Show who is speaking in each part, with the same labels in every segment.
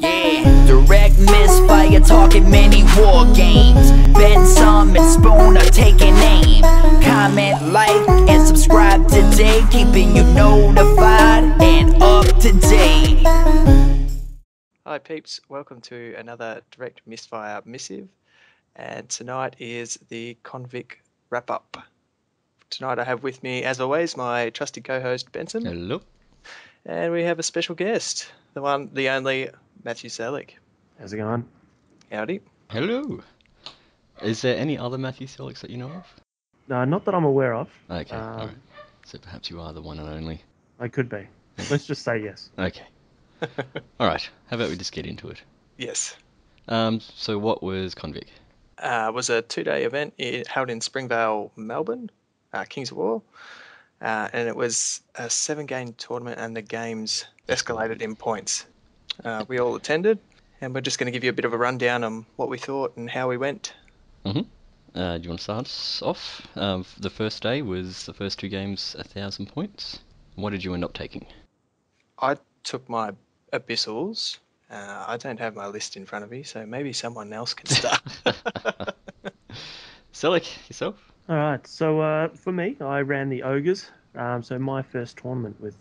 Speaker 1: Yeah, direct misfire, talking many war games. Bensome and Spoon are taking aim. Comment, like, and subscribe today, keeping you notified and up to date.
Speaker 2: Hi peeps, welcome to another direct Misfire Missive, and tonight is the Convic wrap-up. Tonight I have with me, as always, my trusty co-host Bensome.
Speaker 3: Hello.
Speaker 2: And we have a special guest, the one, the only, Matthew Sellick.
Speaker 4: How's it going?
Speaker 2: Howdy.
Speaker 3: Hello. Is there any other Matthew Sellicks that you know of?
Speaker 4: No, not that I'm aware of.
Speaker 3: Okay, alright. So perhaps you are the one and only.
Speaker 4: I could be. Let's just say yes.
Speaker 3: Okay. Alright, how about we just get into it?
Speaker 2: Yes.
Speaker 3: So what was Convic?
Speaker 2: It was a 2-day event held in Springvale, Melbourne, Kings of War. And it was a 7-game tournament, and the games escalated in points. We all attended, and we're just going to give you a bit of a rundown on what we thought and how we went.
Speaker 3: Do you want to start us off? The first day was the first 2 games 1,000 points. What did you end up taking?
Speaker 2: I took my abyssals. I don't have my list in front of me, so maybe someone else can start.
Speaker 3: Sellick, yourself?
Speaker 4: All right. So for me, I ran the ogres. So my first tournament with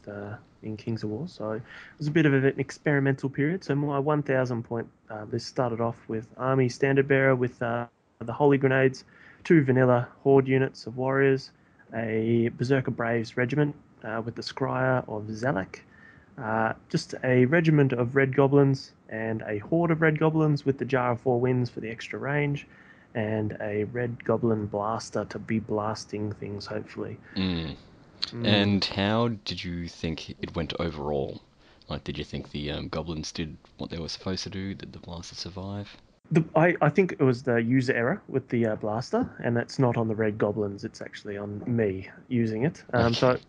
Speaker 4: in Kings of War. So it was a bit of an experimental period. So my 1,000 point list started off with Army Standard Bearer with the Holy Grenades, 2 vanilla Horde units of warriors, a Berserker Braves regiment with the Scryer of Sellick, just a regiment of Red Goblins and a Horde of Red Goblins with the Jar of 4 Winds for the extra range, and a Red Goblin Blaster to be blasting things, hopefully.
Speaker 3: And how did you think it went overall? Like, did you think the goblins did what they were supposed to do? Did the blaster survive?
Speaker 4: I think it was the user error with the blaster, and that's not on the Red Goblins. It's actually on me using it. So it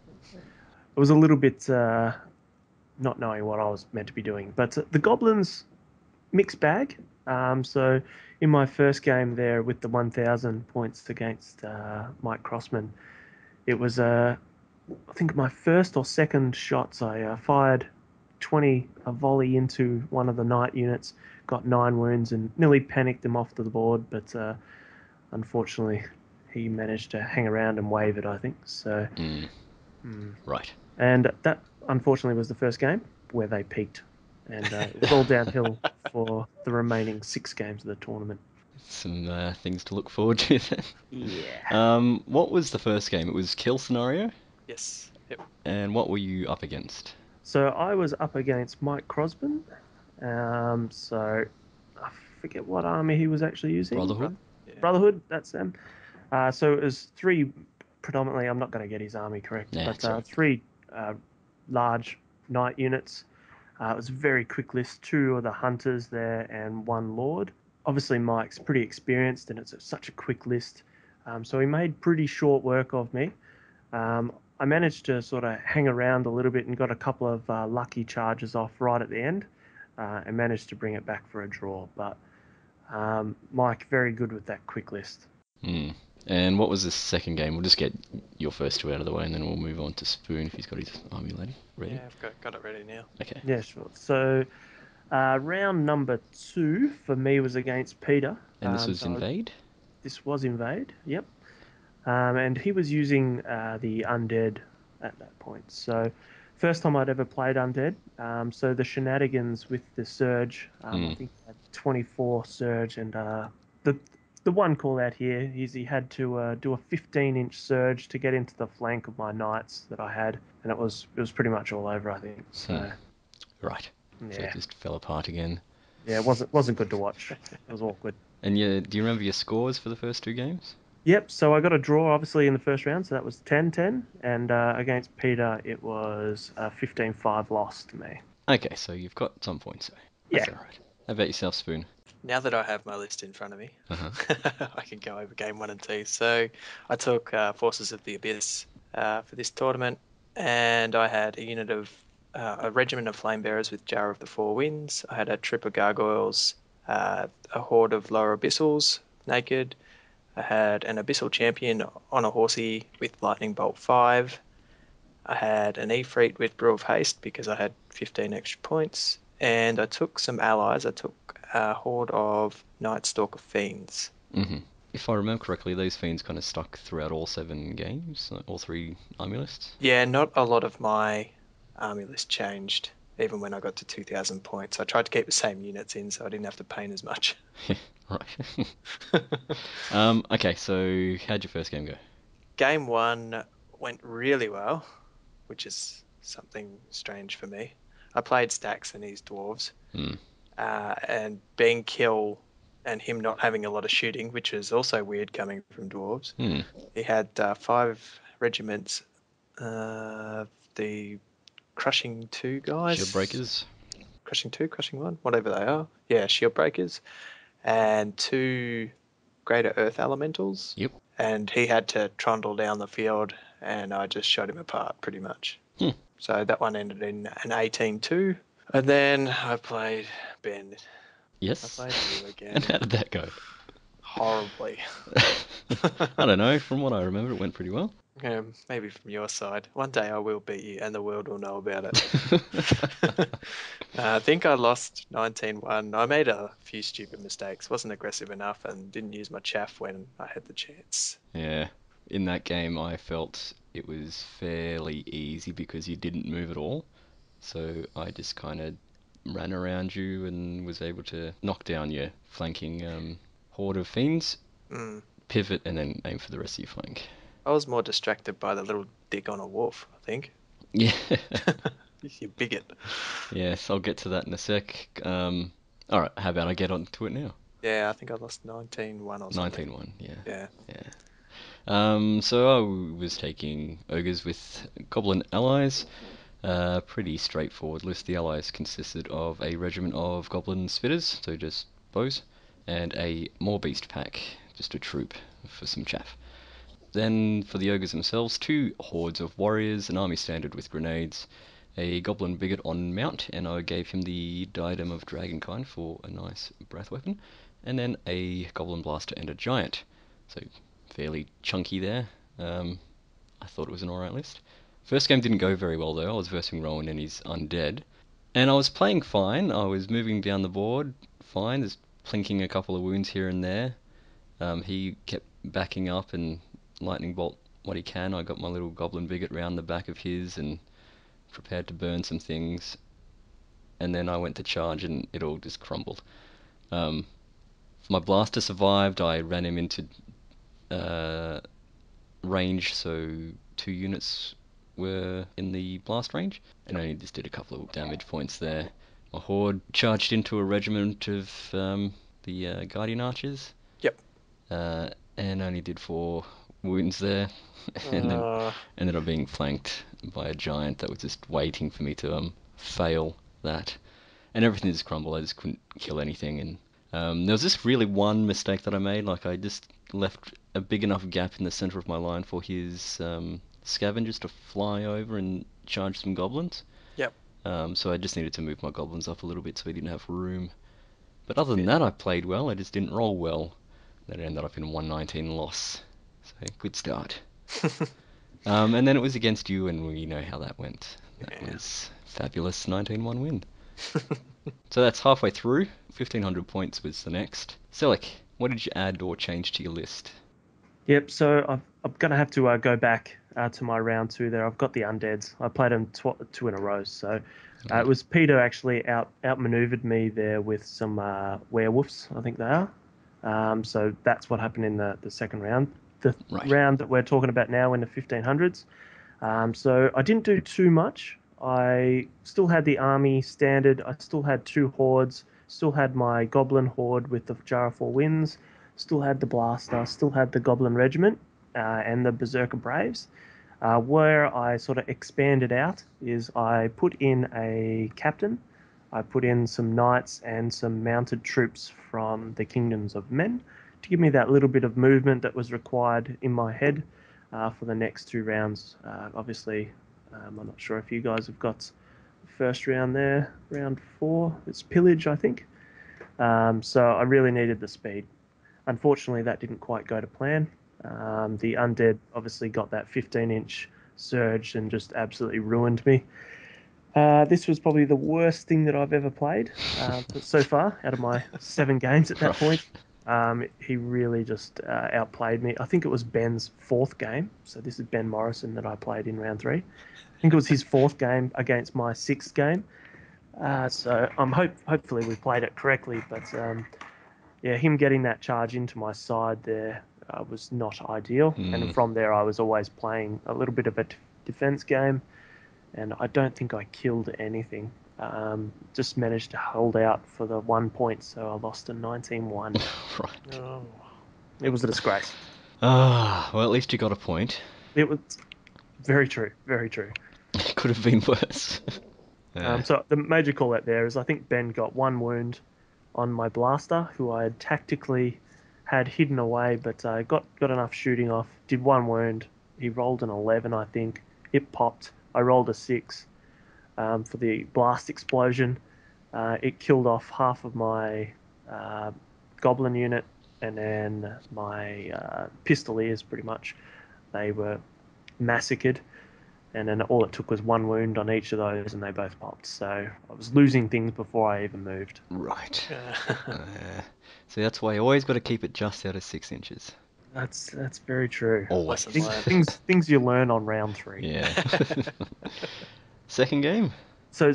Speaker 4: was a little bit not knowing what I was meant to be doing. But the Goblins, mixed bag. So in my first game there with the 1,000 points against Mike Crossman, it was I think my first or second shots, I fired a volley into one of the knight units, got 9 wounds and nearly panicked him off to the board, but unfortunately he managed to hang around and wave it, I think. So
Speaker 3: Right.
Speaker 4: And that unfortunately was the first game where they peaked, and it was all downhill for the remaining 6 games of the tournament.
Speaker 3: Some things to look forward to then.
Speaker 4: Yeah.
Speaker 3: What was the first game? It was kill scenario?
Speaker 2: Yes. Yep.
Speaker 3: And what were you up against?
Speaker 4: So I was up against Mike Crosban. So I forget what army he was actually using.
Speaker 3: Brotherhood?
Speaker 2: Yeah.
Speaker 4: Brotherhood, that's them. So it was 3 predominantly, I'm not going to get his army correct,
Speaker 3: Yeah,
Speaker 4: but
Speaker 3: that's right.
Speaker 4: 3 large knight units. It was a very quick list, 2 of the hunters there and 1 lord. Obviously Mike's pretty experienced, and it's such a quick list. So he made pretty short work of me. I managed to sort of hang around a little bit and got a couple of lucky charges off right at the end, and managed to bring it back for a draw. But Mike, very good with that quick list.
Speaker 3: And what was the second game? We'll just get your first 2 out of the way, and then we'll move on to Spoon if he's got his army ready.
Speaker 2: Yeah, I've got it ready now.
Speaker 3: Okay.
Speaker 4: Yeah, sure. So round number 2 for me was against Peter.
Speaker 3: And this was Invade?
Speaker 4: This was Invade, yep. And he was using the Undead at that point. So first time I'd ever played Undead. So the shenanigans with the Surge, I think he had 24 Surge, and the one call out here is he had to do a 15-inch Surge to get into the flank of my knights that I had, and it was pretty much all over, I think. So
Speaker 3: Right.
Speaker 4: yeah,
Speaker 3: So it just fell apart again.
Speaker 4: yeah, it wasn't good to watch. It was awkward.
Speaker 3: And do you remember your scores for the first 2 games?
Speaker 4: Yep, so I got a draw, obviously, in the first round, so that was 10-10, and against Peter, it was 15-5 loss to me.
Speaker 3: Okay, so you've got some points there. That's
Speaker 4: Yeah.
Speaker 3: alright. How about yourself, Spoon?
Speaker 2: Now that I have my list in front of me, I can go over game 1 and 2. So I took Forces of the Abyss for this tournament, and I had a unit of a regiment of flame bearers with Jar of the 4 Winds. I had a troop of gargoyles, a horde of lower abyssals, naked. I had an abyssal champion on a horsey with lightning bolt 5. I had an Efreet with Brew of Haste because I had 15 extra points. and I took some allies. I took a horde of Night Stalker Fiends.
Speaker 3: Mm-hmm. If I remember correctly, those fiends kind of stuck throughout all 7 games, like all 3 army lists.
Speaker 2: Yeah, not a lot of my army list changed, even when I got to 2,000 points. I tried to keep the same units in, so I didn't have to paint as much.
Speaker 3: Right. Okay, so how'd your first game go?
Speaker 2: Game 1 went really well, which is something strange for me. I played Stax and his dwarves,
Speaker 3: Mm.
Speaker 2: and being kill and him not having a lot of shooting, which is also weird coming from dwarves.
Speaker 3: Mm.
Speaker 2: He had 5 regiments, the Crushing 2 guys.
Speaker 3: Shield breakers.
Speaker 2: Crushing 2, Crushing 1, whatever they are. Yeah, shield breakers. And 2 greater earth elementals.
Speaker 3: Yep.
Speaker 2: And he had to trundle down the field, and I just shot him apart pretty much. So that one ended in an 18-2. And then I played Ben.
Speaker 3: Yes.
Speaker 2: I played you again.
Speaker 3: And how did that go?
Speaker 2: Horribly.
Speaker 3: I don't know. From what I remember, it went pretty well.
Speaker 2: Maybe from your side. One day I will beat you, and the world will know about it. I think I lost 19-1. I made a few stupid mistakes. Wasn't aggressive enough and didn't use my chaff when I had the chance.
Speaker 3: Yeah. In that game, I felt it was fairly easy because you didn't move at all. So I just kind of ran around you and was able to knock down your flanking horde of fiends, pivot, and then aim for the rest of your flank.
Speaker 2: I was more distracted by the little dick on a wolf, I think.
Speaker 3: Yeah.
Speaker 2: You bigot.
Speaker 3: Yes, I'll get to that in a sec. Alright, how about I get on to it now?
Speaker 2: Yeah, I think I lost 19-1 or something.
Speaker 3: 19-1, yeah.
Speaker 2: Yeah.
Speaker 3: So I was taking ogres with goblin allies. Pretty straightforward list. The allies consisted of a regiment of goblin spitters, so just bows, and a more beast pack, just a troop for some chaff. Then for the ogres themselves, 2 hordes of warriors, an army standard with grenades, a goblin bigot on mount, and I gave him the diadem of dragonkind for a nice breath weapon, and then a goblin blaster and a giant. So fairly chunky there. I thought it was an alright list. First game didn't go very well though. I was versing Rowan and he's undead. And I was playing fine. I was moving down the board fine, just plinking a couple of wounds here and there. He kept backing up and lightning bolt what he can. I got my little goblin bigot round the back of his and prepared to burn some things. And then I went to charge and it all just crumbled. My blaster survived. I ran him into range, so 2 units were in the blast range, and only just did a couple of damage points there. My horde charged into a regiment of the Guardian Archers.
Speaker 2: Yep.
Speaker 3: And only did 4 wounds there, and then ended up being flanked by a giant that was just waiting for me to fail that. And everything just crumbled. I just couldn't kill anything, and there was this really one mistake that I made. Like I just left a big enough gap in the center of my line for his scavengers to fly over and charge some goblins.
Speaker 2: Yep.
Speaker 3: So I just needed to move my goblins up a little bit so he didn't have room. But other than that, I played well. I just didn't roll well. That ended up in a 119 loss. So good start. And then it was against you, and we know how that went. That was fabulous 19-1 win. So that's halfway through. 1500 points was the next. Sellick, what did you add or change to your list?
Speaker 4: Yep, so I'm going to have to go back to my round 2 there. I've got the undeads. I played them 2 in a row, so it was Peter actually outmaneuvered me there with some werewolves, I think they are. So that's what happened in the second round. The round that we're talking about now in the 1500s. So I didn't do too much. I still had the army standard. I still had 2 hordes. Still had my goblin horde with the Jar of 4 Winds. Still had the blaster. Still had the goblin regiment and the berserker braves. Where I sort of expanded out is I put in a captain. I put in some knights and some mounted troops from the kingdoms of men to give me that little bit of movement that was required in my head for the next 2 rounds. Obviously, I'm not sure if you guys have got the first round there, round 4. It's pillage, I think. So I really needed the speed. Unfortunately, that didn't quite go to plan. The undead obviously got that 15-inch surge and just absolutely ruined me. This was probably the worst thing that I've ever played so far out of my 7 games at that point. He really just outplayed me. I think it was Ben's 4th game. So this is Ben Morrison that I played in round 3. I think it was his 4th game against my 6th game. So hopefully we played it correctly. But yeah, him getting that charge into my side there was not ideal. And from there, I was always playing a little bit of a defense game. And I don't think I killed anything. Just managed to hold out for the 1 point, so I lost a 19-1.
Speaker 3: Right.
Speaker 2: Oh.
Speaker 4: It was a disgrace.
Speaker 3: Ah, well, at least you got a point.
Speaker 4: It was very true, very true.
Speaker 3: It could have been worse.
Speaker 4: So the major call out there is I think Ben got 1 wound on my blaster, who I had tactically had hidden away, but got enough shooting off. Did 1 wound. He rolled an 11, I think. It popped. I rolled a 6 for the blast explosion. It killed off half of my goblin unit, and then my pistoliers, pretty much. They were massacred, and then all it took was 1 wound on each of those, and they both popped. So I was losing things before I even moved.
Speaker 3: Right. So that's why you always got to keep it just out of 6 inches.
Speaker 4: That's very true.
Speaker 3: Always.
Speaker 4: Things you learn on round 3.
Speaker 3: Yeah. Second game?
Speaker 4: So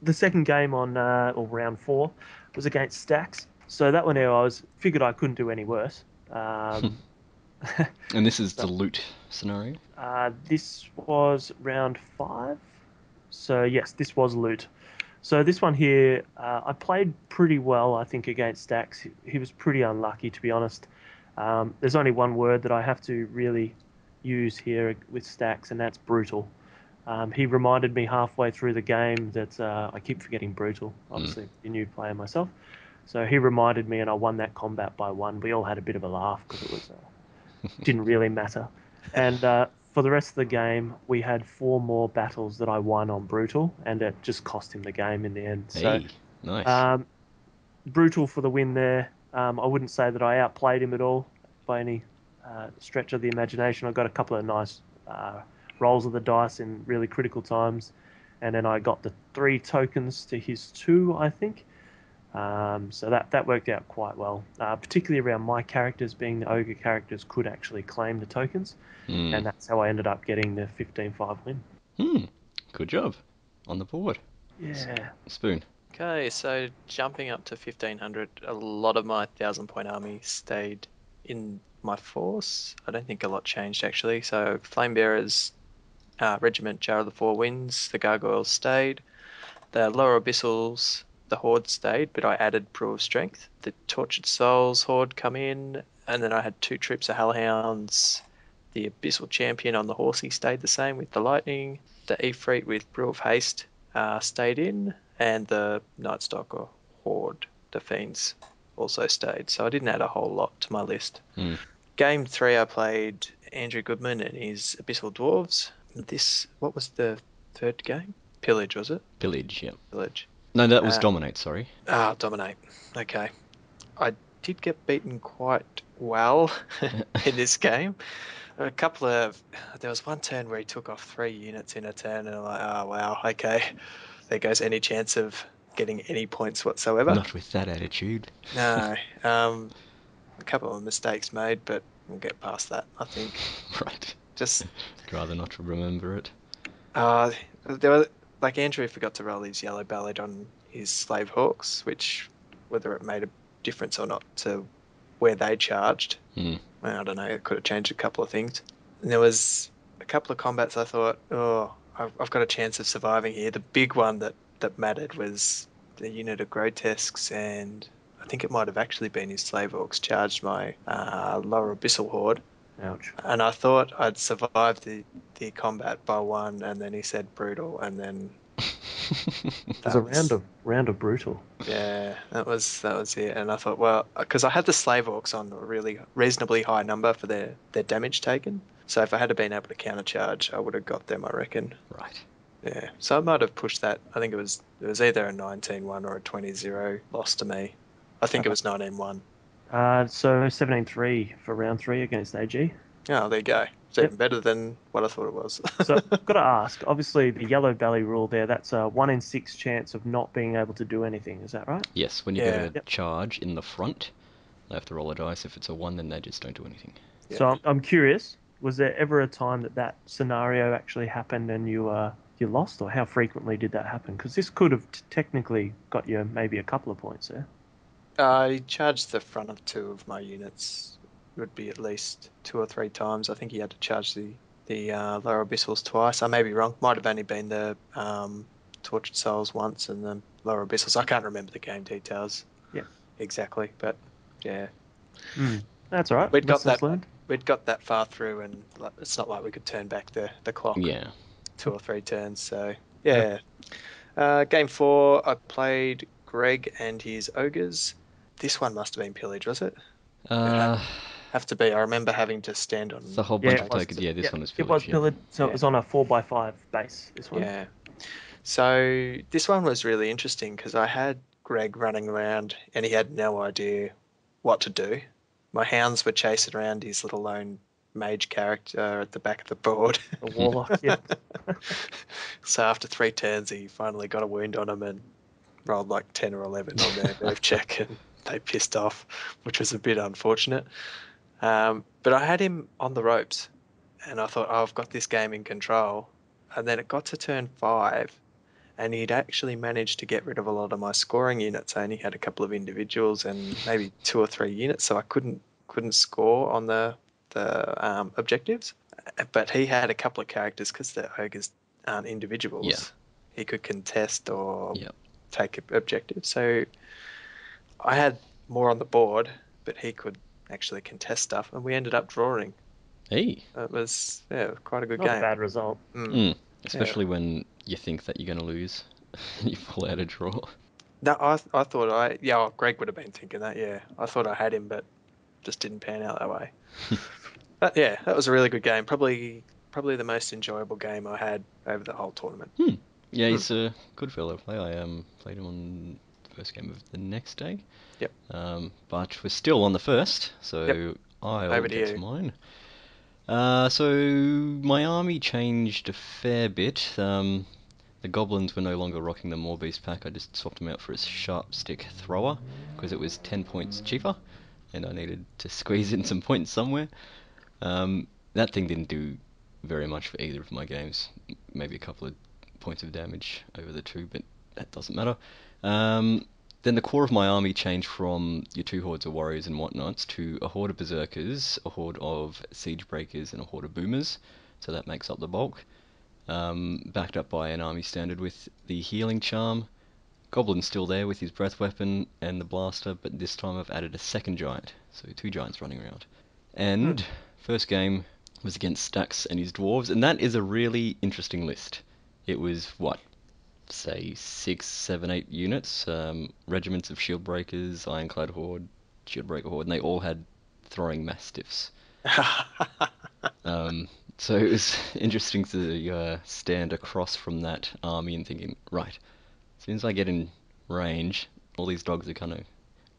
Speaker 4: the second game on or round 4 was against Stacks. So that one I figured I couldn't do any worse.
Speaker 3: And this is the loot scenario?
Speaker 4: This was round 5. So yes, this was loot. So this one here, I played pretty well, I think, against Stacks. He was pretty unlucky, to be honest. There's only one word that I have to really use here with Stacks, and that's brutal. He reminded me halfway through the game that I keep forgetting brutal, obviously a new player myself. So he reminded me, and I won that combat by 1. We all had a bit of a laugh because it was didn't really matter. And for the rest of the game, we had 4 more battles that I won on brutal, and it just cost him the game in the end.
Speaker 3: Hey,
Speaker 4: so,
Speaker 3: nice.
Speaker 4: Brutal for the win there. I wouldn't say that I outplayed him at all by any stretch of the imagination. I got a couple of nice rolls of the dice in really critical times, and then I got the 3 tokens to his 2, I think. So that worked out quite well, particularly around my characters being the ogre characters could actually claim the tokens, and that's how I ended up getting the 15-5 win.
Speaker 3: Good job. On the board.
Speaker 4: Yeah.
Speaker 3: Spoon.
Speaker 2: Okay, so jumping up to 1500, a lot of my 1,000-point army stayed in my force. I don't think a lot changed, actually. So Flamebearers, Regiment Jar of the Four Winds, the Gargoyles stayed. The Lower Abyssals, the Horde stayed, but I added Brew of Strength. The Tortured Souls Horde come in, and then I had 2 troops of Hellhounds. The Abyssal Champion on the Horsey stayed the same with the Lightning. The Ifrit with Brew of Haste stayed in, and the Night Stalker Horde, the Fiends, also stayed. So I didn't add a whole lot to my list. Game 3, I played Andrew Goodman and his Abyssal Dwarves. What was the 3rd game? Pillage, was it?
Speaker 3: Pillage, yeah.
Speaker 2: Pillage.
Speaker 3: No, that was Dominate, sorry.
Speaker 2: Dominate. Okay. I did get beaten quite well in this game. There was one turn where he took off 3 units in a turn, and I'm like, oh, wow, okay. There goes any chance of getting any points whatsoever.
Speaker 3: Not with that attitude.
Speaker 2: No. A couple of mistakes made, but we'll get past that, I think.
Speaker 3: Right.
Speaker 2: Just...
Speaker 3: I'd rather not remember it.
Speaker 2: There were... Like, Andrew forgot to roll his yellow ballad on his Slave Hawks, which, whether it made a difference or not to where they charged, I don't know, it could have changed a couple of things. And there was a couple of combats I thought, I've got a chance of surviving here. The big one that mattered was the unit of Grotesques, and I think it might have actually been his Slave Hawks charged my Lower Abyssal Horde.
Speaker 4: Ouch.
Speaker 2: And I thought I'd survived the combat by 1, and then he said brutal, and then
Speaker 4: It was a round of brutal.
Speaker 2: Yeah, that was it. And I thought, well, because I had the Slave Orcs on a really reasonably high number for their damage taken. So if I had been able to countercharge, I would have got them, I reckon.
Speaker 3: Right.
Speaker 2: Yeah. So I might have pushed that. I think it was either a 19-1 or a 20-0 loss to me. I think it was 19-1.
Speaker 4: So 17-3 for round 3 against AG.
Speaker 2: Oh, there you go. It's even better than what I thought it was.
Speaker 4: So I've got to ask, obviously the yellow belly rule there, that's a 1 in 6 chance of not being able to do anything, is that right?
Speaker 3: Yes, when you
Speaker 2: Yeah.
Speaker 3: get a charge in the front, they have to roll a dice. If it's a 1, then they just don't do anything.
Speaker 2: Yeah.
Speaker 4: So I'm curious, was there ever a time that scenario actually happened and you lost, or how frequently did that happen? Because this could have technically got you maybe a couple of points there.
Speaker 2: I charged the front of 2 of my units. It would be at least 2 or 3 times. I think he had to charge the lower abyssals twice. I may be wrong. Might have only been the tortured souls once and the lower abyssals. I can't remember the game details.
Speaker 4: Yeah.
Speaker 2: Exactly, but yeah.
Speaker 4: That's all right.
Speaker 2: We'd got
Speaker 4: Lessons
Speaker 2: that.
Speaker 4: learned.
Speaker 2: We'd got that far through, and it's not like we could turn back the clock.
Speaker 3: Yeah.
Speaker 2: 2 or 3 turns. So yeah. Game 4, I played Greg and his ogres. This one must have been pillage, was it? Have to be. I remember having to stand on.
Speaker 3: It's a whole bunch of tokens. Yeah, this one was
Speaker 4: It
Speaker 3: pillage.
Speaker 4: was pillared, so it was on a 4x5 base. This one.
Speaker 2: Yeah. So this one was really interesting because I had Greg running around and he had no idea what to do. My hounds were chasing around his little lone mage character at the back of the board.
Speaker 4: A warlock. Yeah.
Speaker 2: So after 3 turns, he finally got a wound on him and rolled like 10 or 11 on their nerve check, and they pissed off, which was a bit unfortunate. But I had him on the ropes, and I thought, oh, I've got this game in control. And then it got to turn 5, and he'd actually managed to get rid of a lot of my scoring units. I only had a couple of individuals and maybe 2 or 3 units, so I couldn't score on the objectives. But he had a couple of characters because the ogres aren't individuals.
Speaker 3: Yeah.
Speaker 2: He could contest or take objectives. So I had more on the board, but he could actually contest stuff, and we ended up drawing.
Speaker 3: Hey.
Speaker 2: It was quite a good
Speaker 4: Not
Speaker 2: game.
Speaker 4: a bad result.
Speaker 3: Especially when you think that you're going to lose, and you pull out a draw.
Speaker 2: No, I thought Greg would have been thinking that. Yeah, I thought I had him, but just didn't pan out that way. But yeah, that was a really good game. Probably the most enjoyable game I had over the whole tournament.
Speaker 3: Yeah, he's a good fellow to play. I played him on the first game of the next day.
Speaker 2: Yep.
Speaker 3: But we're still on the first, so I'll get to mine. So my army changed a fair bit. The goblins were no longer rocking the Maw Beast pack. I just swapped them out for a sharp stick thrower because it was 10 points cheaper, and I needed to squeeze in some points somewhere. That thing didn't do very much for either of my games. Maybe a couple of points of damage over the 2, but that doesn't matter. Then the core of my army changed from your 2 hordes of warriors and whatnots to a horde of berserkers, a horde of siege breakers, and a horde of boomers. So that makes up the bulk. Backed up by an army standard with the healing charm. Goblin's still there with his breath weapon and the blaster, but this time I've added a second giant, so 2 giants running around. And first game was against Stax and his dwarves, and that is a really interesting list. It was, say 6, 7, 8 units, regiments of shield breakers, ironclad horde, shield breaker horde, and they all had throwing mastiffs. So it was interesting to stand across from that army and thinking, right, as soon as I get in range, all these dogs are kind of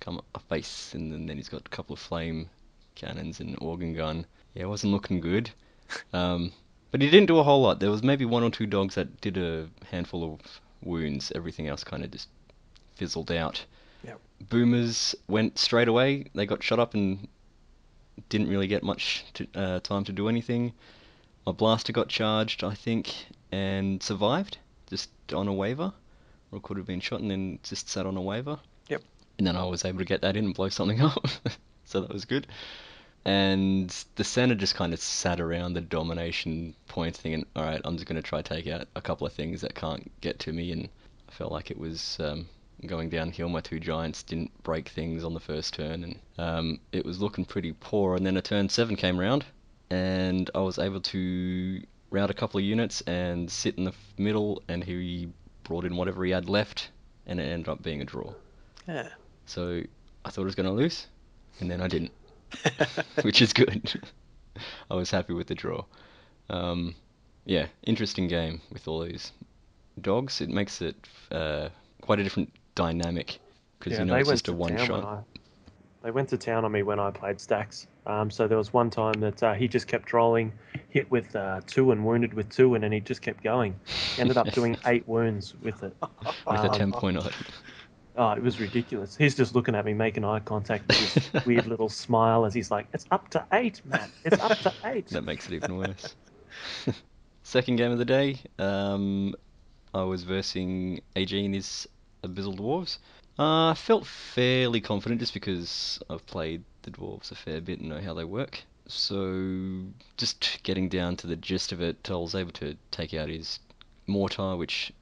Speaker 3: come a face, and then he's got a couple of flame cannons and organ gun. Yeah, it wasn't looking good. But he didn't do a whole lot. There was maybe 1 or 2 dogs that did a handful of wounds. Everything else kind of just fizzled out.
Speaker 2: Yep.
Speaker 3: Boomers went straight away. They got shot up and didn't really get much time to do anything. My blaster got charged, I think, and survived, just on a waiver. Or could have been shot and then just sat on a waiver.
Speaker 2: Yep.
Speaker 3: And then I was able to get that in and blow something up. So that was good. And the center just kind of sat around the domination point thinking, alright, I'm just going to try to take out a couple of things that can't get to me. And I felt like it was going downhill. My 2 giants didn't break things on the first turn, and it was looking pretty poor. And then a turn 7 came around, and I was able to route a couple of units and sit in the middle, and he brought in whatever he had left, and it ended up being a draw.
Speaker 2: Yeah.
Speaker 3: So I thought I was going to lose, and then I didn't. Which is good. I was happy with the draw. Yeah, interesting game with all these dogs. It makes it quite a different dynamic because it's just a one shot.
Speaker 4: They went to town on me when I played Stacks. So there was one time that he just kept rolling, hit with 2 and wounded with 2, and then he just kept going. Ended up doing 8 wounds with it.
Speaker 3: With a 10.0.
Speaker 4: Oh, it was ridiculous. He's just looking at me, making eye contact with his weird little smile as he's like, "It's up to 8, Matt. It's up to 8."
Speaker 3: That makes it even worse. Second game of the day, I was versing AG and his Abyssal Dwarves. I felt fairly confident just because I've played the Dwarves a fair bit and know how they work. So just getting down to the gist of it, I was able to take out his Mortar, which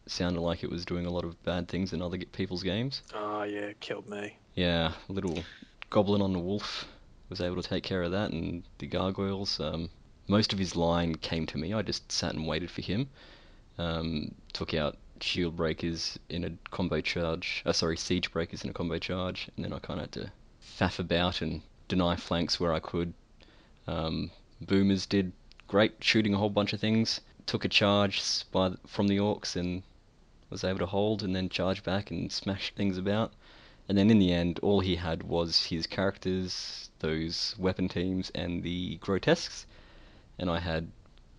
Speaker 3: sounded like it was doing a lot of bad things in other people's games.
Speaker 2: Oh, yeah, killed me.
Speaker 3: Yeah, little Goblin on the Wolf was able to take care of that, and the Gargoyles. Most of his line came to me. I just sat and waited for him. Took out Shield Breakers in a combo charge. Siege Breakers in a combo charge, and then I kind of had to faff about and deny flanks where I could. Boomers did great, shooting a whole bunch of things. Took a charge from the Orcs and was able to hold, and then charge back and smash things about. And then in the end, all he had was his characters, those weapon teams, and the grotesques. And I had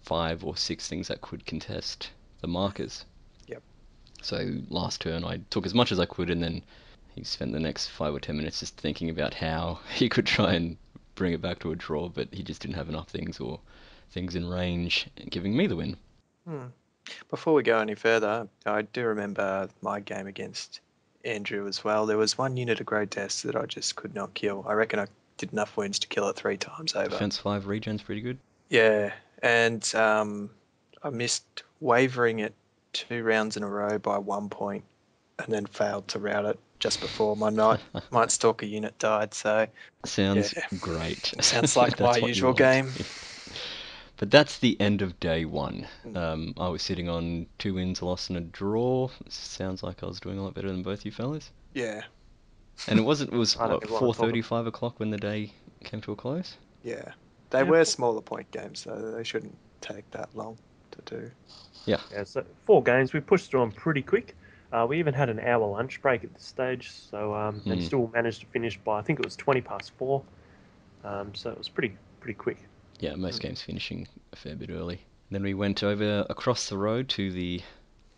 Speaker 3: 5 or 6 things that could contest the markers.
Speaker 2: Yep.
Speaker 3: So last turn I took as much as I could, and then he spent the next 5 or 10 minutes just thinking about how he could try and bring it back to a draw, but he just didn't have enough things or things in range, giving me the win.
Speaker 2: Before we go any further, I do remember my game against Andrew as well. There was one unit of grotesques that I just could not kill. I reckon I did enough wounds to kill it 3 times over.
Speaker 3: Defense 5 regen's pretty good.
Speaker 2: Yeah, and I missed wavering it 2 rounds in a row by 1 point, and then failed to rout it just before my Night Stalker unit died. So
Speaker 3: sounds great.
Speaker 2: Sounds like my usual game.
Speaker 3: But that's the end of day 1. I was sitting on 2 wins, a loss, and a draw. Sounds like I was doing a lot better than both you fellas.
Speaker 2: Yeah.
Speaker 3: And it was what,
Speaker 4: 4:30,
Speaker 3: 5 o'clock when the day came to a close?
Speaker 2: Yeah. They were smaller point games, so they shouldn't take that long to do.
Speaker 3: Yeah.
Speaker 4: Yeah, so 4 games. We pushed through them pretty quick. We even had an hour lunch break at this stage, so and still managed to finish by, I think it was 20 past 4. So it was pretty quick.
Speaker 3: Yeah, most games finishing a fair bit early. Then we went over across the road to the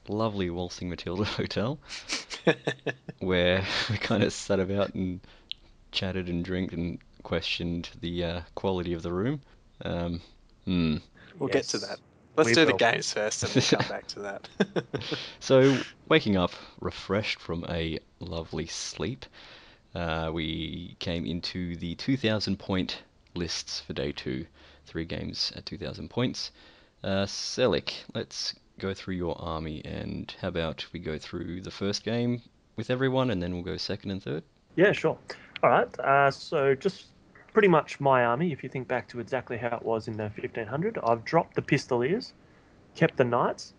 Speaker 3: lovely Waltzing Matilda Hotel, where we kind of sat about and chatted and drank and questioned the quality of the room.
Speaker 2: We'll get to that. Let's do the games first and we'll come back to that.
Speaker 3: So, waking up refreshed from a lovely sleep, we came into the 2,000 point lists for day 2. 3 games at 2,000 points. Sellick, let's go through your army, and how about we go through the first game with everyone, and then we'll go second and third?
Speaker 4: Yeah, sure. All right. So just pretty much my army, if you think back to exactly how it was in the 1500, I've dropped the Pistoliers, kept the Knights.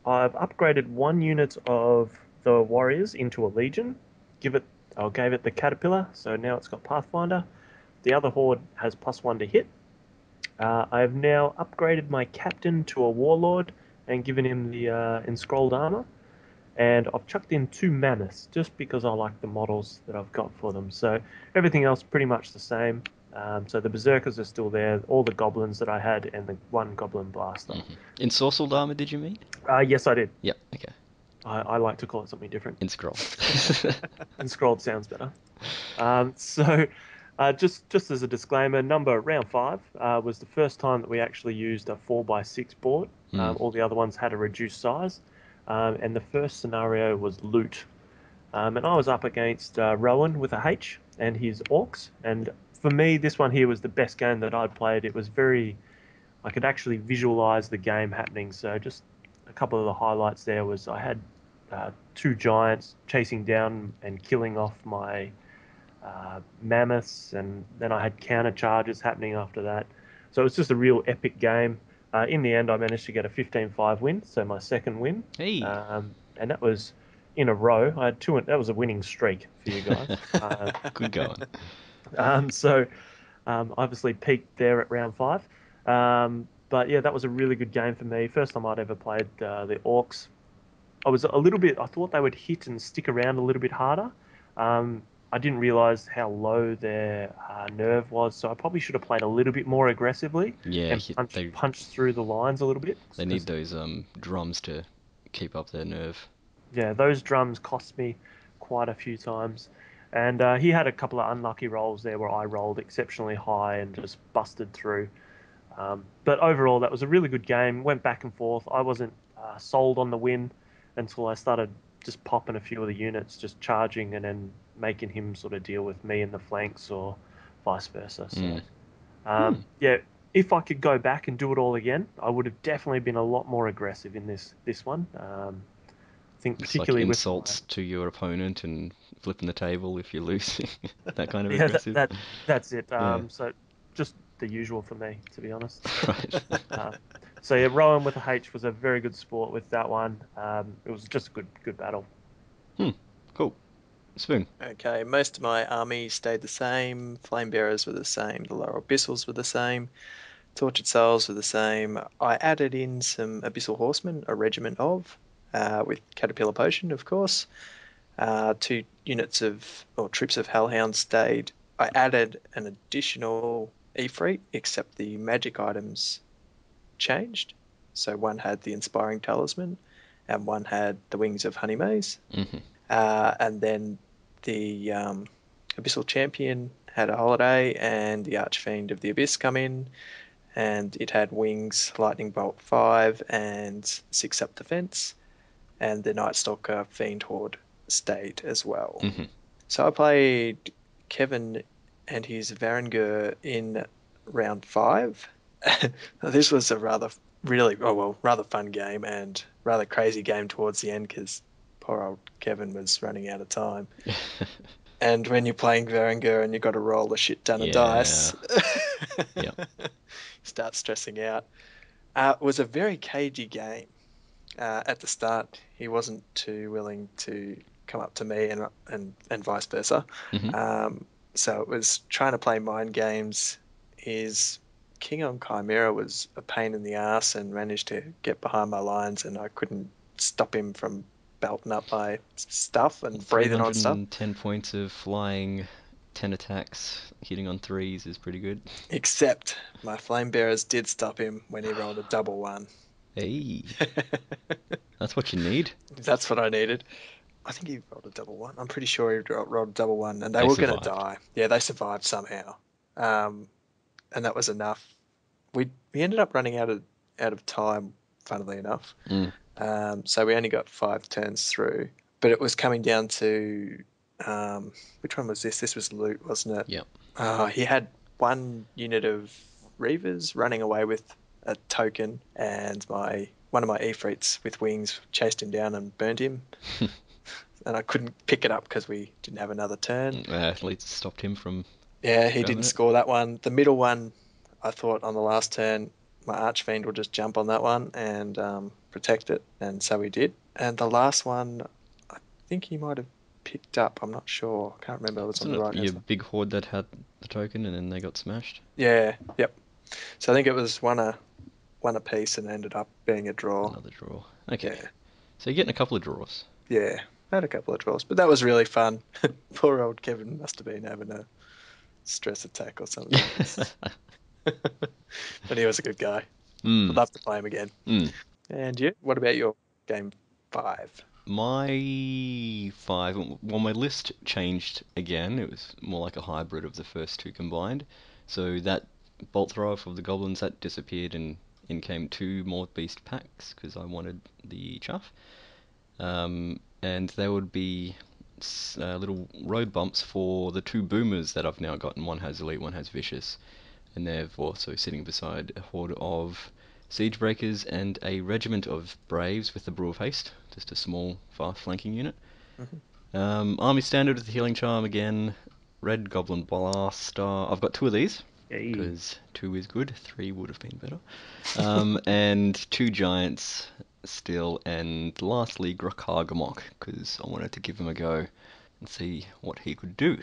Speaker 4: I've upgraded 1 unit of the Warriors into a Legion. Gave it the Caterpillar, so now it's got Pathfinder. The other Horde has +1 to hit. I have now upgraded my Captain to a Warlord and given him the Enscrolled Armor. And I've chucked in 2 Mammoths just because I like the models that I've got for them. So everything else pretty much the same. So the Berserkers are still there, all the Goblins that I had, and the 1 Goblin Blaster.
Speaker 3: Ensorcelled Armor, did you mean?
Speaker 4: Yes, I did.
Speaker 3: Yep, okay.
Speaker 4: I like to call it something different.
Speaker 3: Enscrolled.
Speaker 4: Enscrolled sounds better. Just as a disclaimer, round 5 was the first time that we actually used a 4x6 board. All the other ones had a reduced size. And the first scenario was loot. And I was up against Rowan with a H and his Orcs. And for me, this one here was the best game that I'd played. It was I could actually visualize the game happening. So just a couple of the highlights there was I had 2 giants chasing down and killing off my mammoths, and then I had counter charges happening after that. So it was just a real epic game. In the end, I managed to get a 15-5 win, so my second win.
Speaker 3: Hey.
Speaker 4: And that was in a row. I had 2. That was a winning streak for you guys.
Speaker 3: Good going.
Speaker 4: So obviously peaked there at round 5. But yeah, that was a really good game for me. First time I'd ever played the Orcs. I thought they would hit and stick around a little bit harder. I didn't realize how low their nerve was, so I probably should have played a little bit more aggressively
Speaker 3: Yeah,
Speaker 4: and punched through the lines a little bit.
Speaker 3: they need those drums to keep up their nerve.
Speaker 4: Yeah, those drums cost me quite a few times. And he had a couple of unlucky rolls there where I rolled exceptionally high and just busted through. But overall, that was a really good game. Went back and forth. I wasn't sold on the win until I started just popping a few of the units, just charging and then making him sort of deal with me in the flanks or vice versa. So, yeah, if I could go back and do it all again, I would have definitely been a lot more aggressive in this one. I think
Speaker 3: It's like
Speaker 4: particularly
Speaker 3: insults to your opponent and flipping the table if you're losing. That kind of
Speaker 4: yeah,
Speaker 3: aggressive.
Speaker 4: that's it.
Speaker 3: Yeah.
Speaker 4: So just the usual for me, to be honest.
Speaker 3: Right.
Speaker 4: So yeah, Rowan with a H was a very good sport with that one. It was just a good battle.
Speaker 3: Cool. Spoon.
Speaker 2: Okay, most of my army stayed the same. Flame Bearers were the same. The Lower Abyssals were the same. Tortured Souls were the same. I added in some Abyssal Horsemen, a regiment of, with Caterpillar Potion, of course. 2 units or troops of Hellhounds stayed. I added an additional Ifrit, except the magic items changed. So one had the Inspiring Talisman, and one had the Wings of Honey Maze. And then the Abyssal Champion had a holiday, and the Archfiend of the Abyss come in, and it had Wings, Lightning Bolt 5, and 6 up defense, and the Night Stalker Fiend Horde stayed as well. So I played Kevin and his Varangur in round 5. This was a rather fun game and rather crazy game towards the end because poor old Kevin was running out of time. And when you're playing Varangur and you've got to roll a shit ton of dice,
Speaker 3: Yeah.
Speaker 2: start stressing out. It was a very cagey game. At the start, he wasn't too willing to come up to me and vice versa. So it was trying to play mind games. His King on Chimera was a pain in the ass and managed to get behind my lines, and I couldn't stop him from belting up my stuff and breathing on stuff.
Speaker 3: 310 points of flying, 10 attacks, hitting on 3s is pretty good.
Speaker 2: Except my Flame Bearers did stop him when he rolled a double 1.
Speaker 3: Hey, that's what you need.
Speaker 2: That's what I needed. I think he rolled a double 1. I'm pretty sure he rolled a double 1, and they were going to die. Yeah, they survived somehow, and that was enough. We ended up running out of time, funnily enough. So we only got 5 turns through, but it was coming down to which one was this? This was loot, wasn't it?
Speaker 3: Yep.
Speaker 2: He had 1 unit of Reavers running away with a token, and one of my Ifrits with wings chased him down and burned him. And I couldn't pick it up because we didn't have another turn.
Speaker 3: At least stopped him from.
Speaker 2: Yeah, he didn't score that one. The middle one, I thought on the last turn, my Archfiend will just jump on that one and protect it, and so he did. And the last one, I think he might have picked up. I'm not sure. I can't remember. It was on the right.
Speaker 3: Your big horde that had the token and then they got smashed.
Speaker 2: Yeah. Yep. So I think it was one a piece and ended up being a draw.
Speaker 3: Another draw. Okay.
Speaker 2: Yeah.
Speaker 3: So you're getting a couple of draws.
Speaker 2: Yeah, I had a couple of draws, but that was really fun. Poor old Kevin must have been having a stress attack or something. But he was a good guy. I'd love to play him again. And you? What about your game 5?
Speaker 3: My 5, well, my list changed again. It was more like a hybrid of the first 2 combined. So that Bolt Thrower for the Goblins, that disappeared, and in came 2 more Beast packs because I wanted the chuff. And there would be little road bumps for the 2 Boomers that I've now gotten. One has Elite, one has Vicious. And they're also sitting beside a horde of Siege Breakers and a regiment of Braves with the Brew of Haste, just a small, fast flanking unit. Army Standard with the Healing Charm again, Red Goblin Blaster. I've got 2 of these, because 2 is good, 3 would have been better. And 2 Giants still, and lastly Grakargamok, because I wanted to give him a go and see what he could do.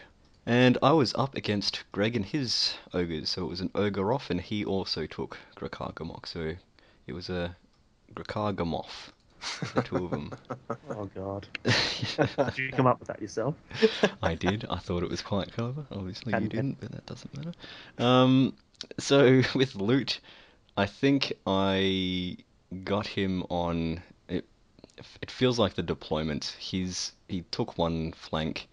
Speaker 3: And I was up against Greg and his ogres, so it was an ogre off, and he also took Grakargamok, so it was a Grakargamoth. The two of them.
Speaker 4: Oh God. Did you come up with that yourself?
Speaker 3: I did. I thought it was quite clever. Obviously you
Speaker 4: And
Speaker 3: didn't, but that doesn't matter. So with loot, I think I got him on. It feels like the deployment. He took one flank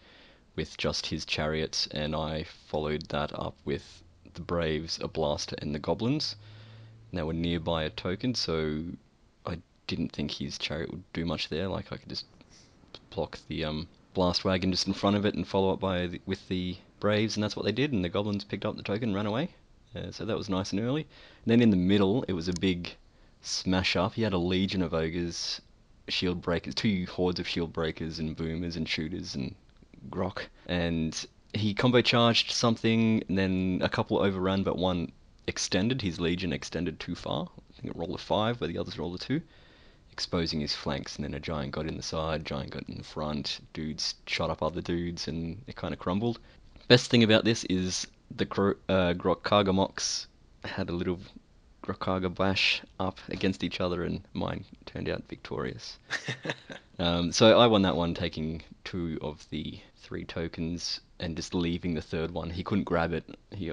Speaker 3: with just his chariots, and I followed that up with the Braves, a blaster, and the goblins. And they were nearby a token, so I didn't think his chariot would do much there. Like I could just block the blast wagon just in front of it and follow up with the Braves, and that's what they did. And the goblins picked up the token and ran away. So that was nice and early. And then in the middle, it was a big smash up. He had a legion of ogres, shield breakers, two hordes of shield breakers and boomers and shooters and grok, and he combo charged something, and then a couple overran, but one extended. His legion extended too far. I think it rolled a 5, where the others rolled a 2, exposing his flanks. And then a giant got in the side, giant got in the front. Dudes shot up other dudes, and it kind of crumbled. Best thing about this is the Grokkaga mocks had a little Grokkaga bash up against each other, and mine turned out victorious. So I won that one, taking 2 of the 3 tokens and just leaving the third one. He couldn't grab it.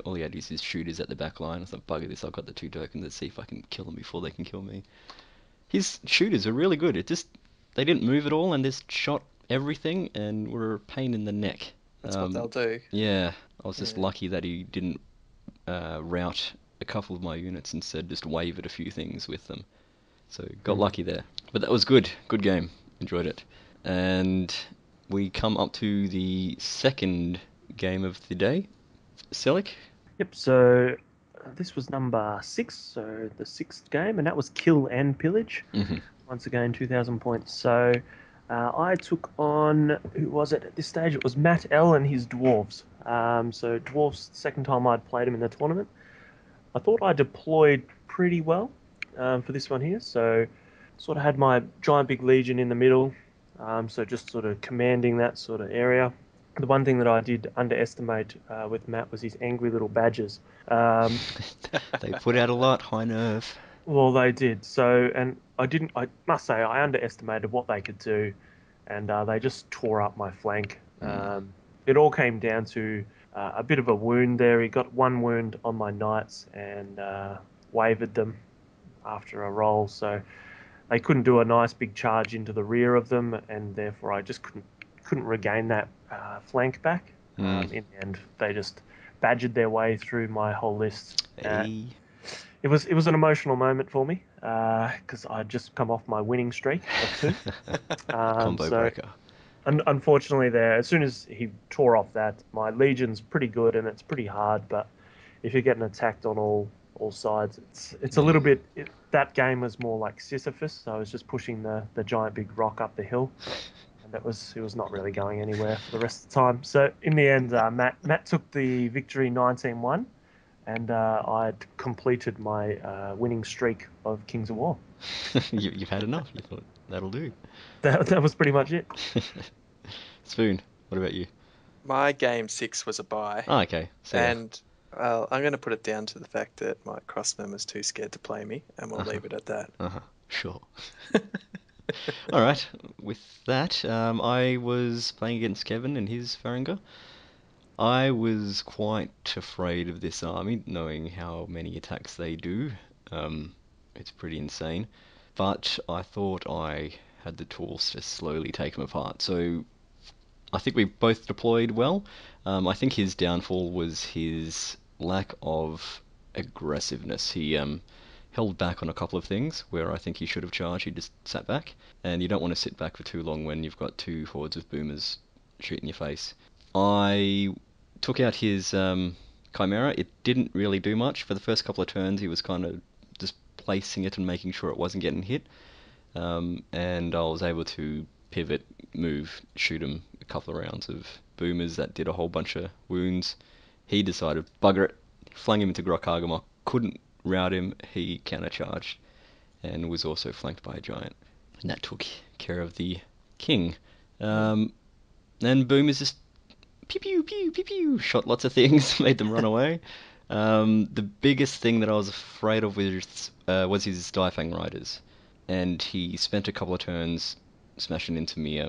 Speaker 3: All he had is his shooters at the back line. I thought, bugger this, I've got the 2 tokens. Let's see if I can kill them before they can kill me. His shooters are really good. They didn't move at all and just shot everything and were a pain in the neck.
Speaker 2: That's what they'll do.
Speaker 3: Yeah, I was just lucky that he didn't rout a couple of my units, instead just wavered a few things with them. So got lucky there. But that was good. Good game. Enjoyed it. And we come up to the second game of the day. Sellick?
Speaker 4: Yep, so this was number 6, so the 6th game, and that was Kill and Pillage.
Speaker 3: Mm-hmm.
Speaker 4: Once again, 2,000 points. So I took on, who was it at this stage? It was Matt L and his Dwarves. So Dwarves, second time I'd played him in the tournament. I thought I deployed pretty well for this one here. So sort of had my giant big legion in the middle, so just sort of commanding that sort of area. The one thing that I did underestimate with Matt was his angry little badgers.
Speaker 3: They put out a lot, high nerve.
Speaker 4: Well, they did. So, and I must say, I underestimated what they could do, and they just tore up my flank. It all came down to a bit of a wound there. He got 1 wound on my knights and wavered them after a roll. So they couldn't do a nice big charge into the rear of them, and therefore I just couldn't regain that flank back. In the end, they just badgered their way through my whole list.
Speaker 3: Hey.
Speaker 4: It was an emotional moment for me because I'd just come off my winning streak of 2.
Speaker 3: Combo breaker.
Speaker 4: Unfortunately, there, as soon as he tore off that, my legion's pretty good and it's pretty hard. But if you're getting attacked on all sides, it's a little bit. That game was more like Sisyphus. So I was just pushing the giant big rock up the hill, and it was not really going anywhere for the rest of the time. So in the end, Matt took the victory 19-1. And I'd completed my winning streak of Kings of War.
Speaker 3: You've had enough. You thought, that'll do.
Speaker 4: That was pretty much it.
Speaker 3: Spoon, what about you?
Speaker 2: My game 6 was a bye.
Speaker 3: Oh, okay. So,
Speaker 2: And I'm going to put it down to the fact that my crossman was too scared to play me, and we'll leave it at that.
Speaker 3: Sure. All right. With that, I was playing against Kevin and his Varangur. I was quite afraid of this army, knowing how many attacks they do. It's pretty insane. But I thought I had the tools to slowly take them apart. So I think we both deployed well. I think his downfall was his lack of aggressiveness. He held back on a couple of things where I think he should have charged. He just sat back. And you don't want to sit back for too long when you've got 2 hordes of boomers shooting your face. I took out his Chimera. It didn't really do much. For the first couple of turns, he was kind of just placing it and making sure it wasn't getting hit. And I was able to pivot, move, shoot him a couple of rounds of boomers that did a whole bunch of wounds. He decided, bugger it, flung him into Grokkagamok, couldn't rout him, he countercharged, and was also flanked by a giant. And that took care of the king. And boomers just pew pew pew pew pew shot lots of things, made them run away. The biggest thing that I was afraid of was his Diefang Riders. and he spent a couple of turns smashing into me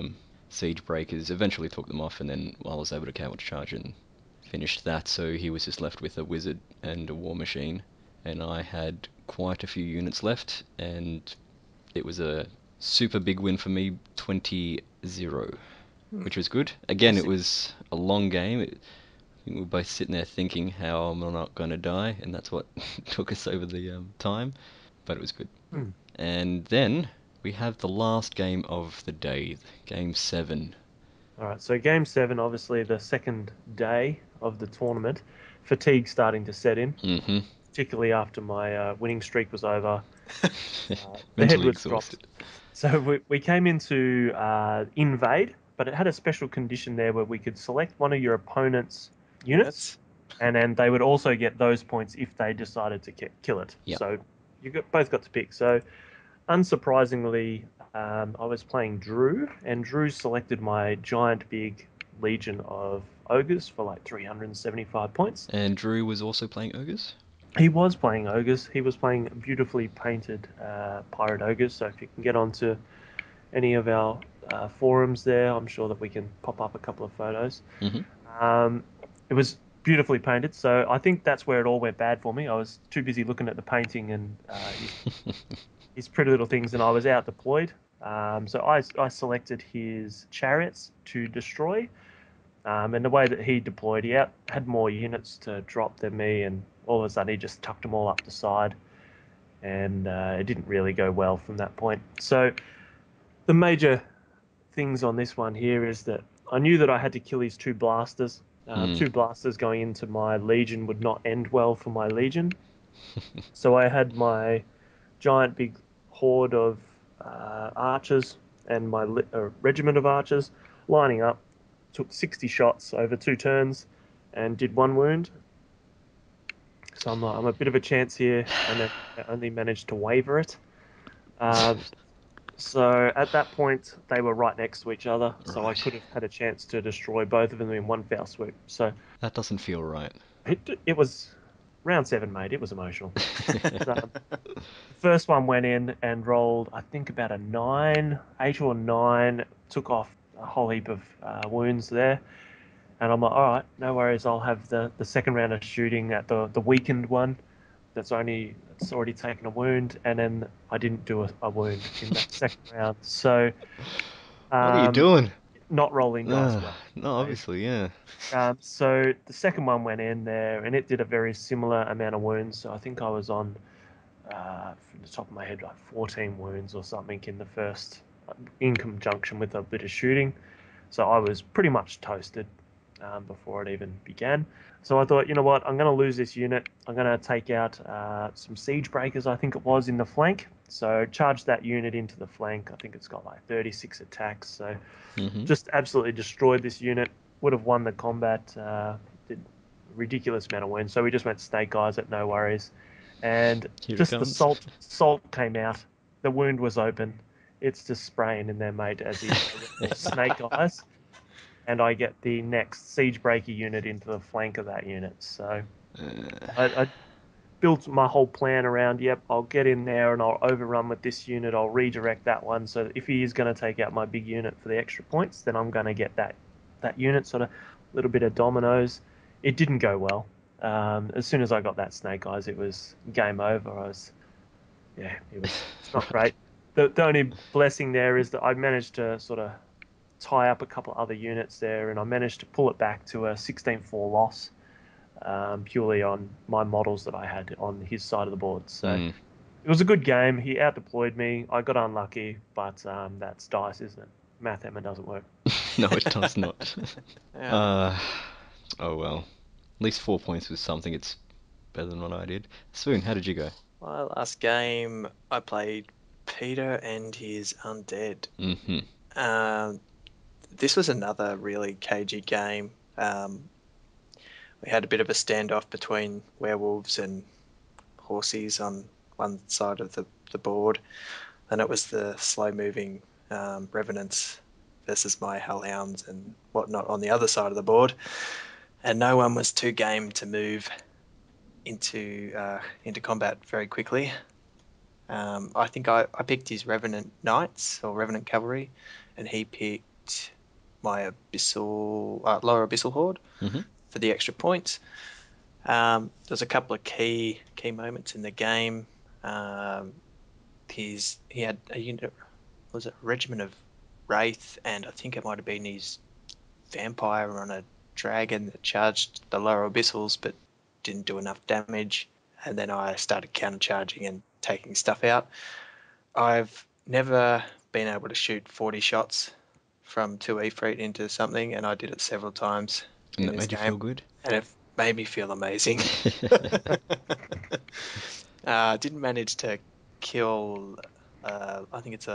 Speaker 3: siege breakers, eventually took them off, and then I was able to countercharge and finished that, so he was just left with a wizard and a war machine, and I had quite a few units left, and it was a super big win for me, 20-0, which was good. Again, it was a long game. We were both sitting there thinking how am I not going to die, and that's what took us over the time, but it was good. And then we have the last game of the day, Game 7.
Speaker 4: All right, so Game 7, obviously the second day of the tournament. Fatigue starting to set in, particularly after my winning streak was over. The head
Speaker 3: Mentally
Speaker 4: was dropped.
Speaker 3: exhausted.
Speaker 4: So we came into Invade, but it had a special condition there where we could select one of your opponent's units, and then they would also get those points if they decided to kill it.
Speaker 3: Yep.
Speaker 4: So both got to pick. So unsurprisingly, I was playing Drew, and Drew selected my giant big legion of ogres for like 375 points.
Speaker 3: And Drew was also playing ogres?
Speaker 4: He was playing ogres. He was playing beautifully painted pirate ogres. So if you can get onto any of our forums there, I'm sure that we can pop up a couple of photos. It was beautifully painted, so I think that's where it all went bad for me. I was too busy looking at the painting and his pretty little things, and I was out deployed. So I selected his chariots to destroy, and the way that he deployed, he had more units to drop than me, and all of a sudden he just tucked them all up the side, and it didn't really go well from that point. So the major things on this one here is that I knew that I had to kill his two blasters. Two blasters going into my legion would not end well for my legion. So I had my giant big horde of archers and my regiment of archers lining up, took 60 shots over 2 turns and did 1 wound. So I'm a bit of a chance here, and then I only managed to waver it. So at that point, they were right next to each other, so I could have had a chance to destroy both of them in one foul swoop. So
Speaker 3: that doesn't feel right.
Speaker 4: It was round 7, mate. It was emotional. The first one went in and rolled, I think, about a 8 or 9, took off a whole heap of wounds there. And I'm like, all right, no worries. I'll have the second round of shooting at the weakened one. It's already taken a wound, and then I didn't do a wound in that second round. So,
Speaker 3: what are you doing?
Speaker 4: Not rolling dice well.
Speaker 3: No, obviously, yeah.
Speaker 4: So the second one went in there, and it did a very similar amount of wounds. So I think I was on, from the top of my head, like 14 wounds or something in the first, in conjunction with a bit of shooting. So I was pretty much toasted before it even began. So I thought, you know what, I'm going to lose this unit. I'm going to take out some siege breakers, I think it was, in the flank. So charged that unit into the flank. I think it's got like 36 attacks. So just absolutely destroyed this unit. Would have won the combat. Did a ridiculous amount of wounds. So we just went snake eyes at no worries. And just the salt came out. The wound was open. It's just spraying in there, mate, as he snake eyes. And I get the next siege breaker unit into the flank of that unit. So I built my whole plan around, I'll get in there and I'll overrun with this unit. I'll redirect that one. So if he is going to take out my big unit for the extra points, then I'm going to get that unit, sort of a little bit of dominoes. It didn't go well. As soon as I got that snake eyes, it was game over. It's not great. The only blessing there is that I managed to sort of tie up a couple other units there, and I managed to pull it back to a 16-4 loss, purely on my models that I had on his side of the board. So it was a good game. He out-deployed me. I got unlucky, but that's dice, isn't it? Math hammer doesn't work.
Speaker 3: No, it does not. Oh well. At least 4 points was something. It's better than what I did. Spoon, how did you go?
Speaker 2: My last game, I played Peter and his undead. This was another really cagey game. We had a bit of a standoff between werewolves and horsies on one side of the board, and it was the slow-moving revenants versus my hellhounds and whatnot on the other side of the board, and no one was too game to move into combat very quickly. I think I picked his Revenant Knights or Revenant Cavalry, and he picked my Lower Abyssal Horde for the extra points. There's a couple of key moments in the game. He had a unit, was it Regiment of Wraith, and I think it might have been his Vampire on a Dragon that charged the Lower Abyssals but didn't do enough damage. And then I started countercharging and taking stuff out. I've never been able to shoot 40 shots from 2 Efreet into something, and I did it several times
Speaker 3: And
Speaker 2: in
Speaker 3: that
Speaker 2: this
Speaker 3: made
Speaker 2: game.
Speaker 3: you feel good?
Speaker 2: And it made me feel amazing. Didn't manage to kill, I think it's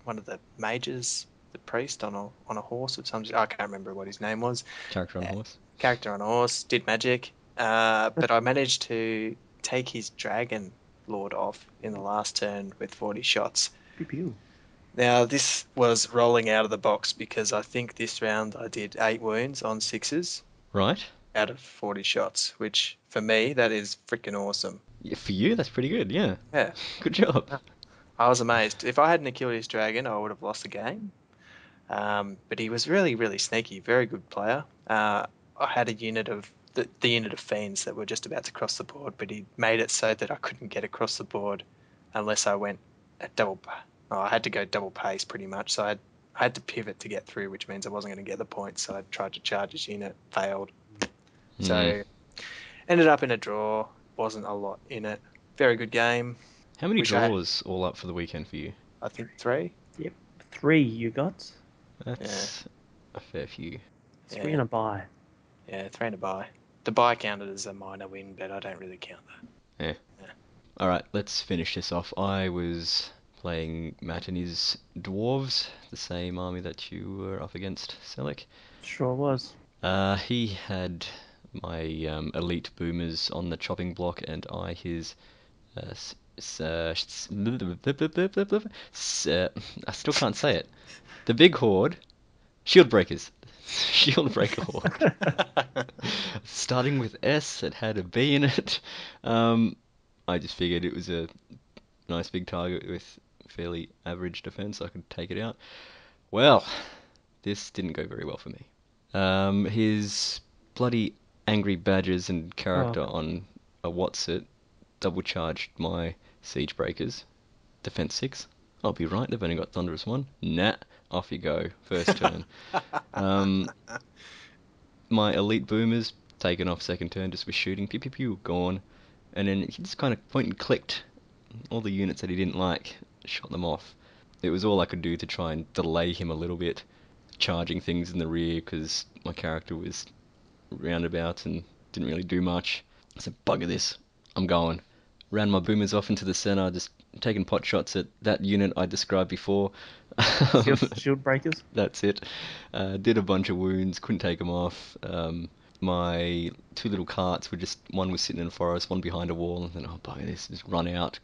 Speaker 2: one of the mages, the priest on a horse of some. I can't remember what his name was.
Speaker 3: Character on horse.
Speaker 2: Character on a horse, did magic, but I managed to take his dragon lord off in the last turn with 40 shots.
Speaker 4: Pew pew.
Speaker 2: Now this was rolling out of the box because I think this round I did 8 wounds on 6s
Speaker 3: Right.
Speaker 2: out of 40 shots, which for me that is freaking awesome.
Speaker 3: Yeah, for you, that's pretty good, yeah.
Speaker 2: Yeah,
Speaker 3: Good job.
Speaker 2: I was amazed. If I hadn't killed his dragon, I would have lost the game. But he was really, really sneaky, very good player. I had a unit of the unit of fiends that were just about to cross the board, but he made it so that I couldn't get across the board unless I went at I had to go double pace pretty much. So I had to pivot to get through, which means I wasn't going to get the points. So I tried to charge his unit, failed. So ended up in a draw. Wasn't a lot in it. Very good game.
Speaker 3: How many draws all up for the weekend for you?
Speaker 2: I think 3.
Speaker 4: Yep, 3 you got.
Speaker 3: That's a fair few.
Speaker 4: 3 and a bye.
Speaker 2: Yeah, 3 and a bye. The bye counted as a minor win, but I don't really count that.
Speaker 3: Yeah. Alright, let's finish this off. I was playing Matt and his dwarves, the same army that you were up against, Sellick.
Speaker 4: Sure was.
Speaker 3: He had my elite boomers on the chopping block, and I his I still can't say it. The big horde, shield breakers, shield breaker horde. Starting with S, it had a B in it. I just figured it was a nice big target with fairly average defense. I could take it out. Well, this didn't go very well for me. His bloody angry badgers and character on a Whatsit double charged my siege breakers. Defense 6. I'll be right, they've only got Thunderous 1. Nah, off you go. First turn. My elite boomers taken off second turn just with shooting. Pew pew pew, gone. And then he just kind of point and clicked all the units that he didn't like, shot them off. It was all I could do to try and delay him a little bit, charging things in the rear because my character was roundabout and didn't really do much. I said, bugger this, I'm going. Ran my boomers off into the center, just taking pot shots at that unit I described before.
Speaker 4: Shield breakers?
Speaker 3: That's it. Did a bunch of wounds, couldn't take them off. My 2 little carts were just, one was sitting in the forest, one behind a wall, and then, oh bugger this, just run out.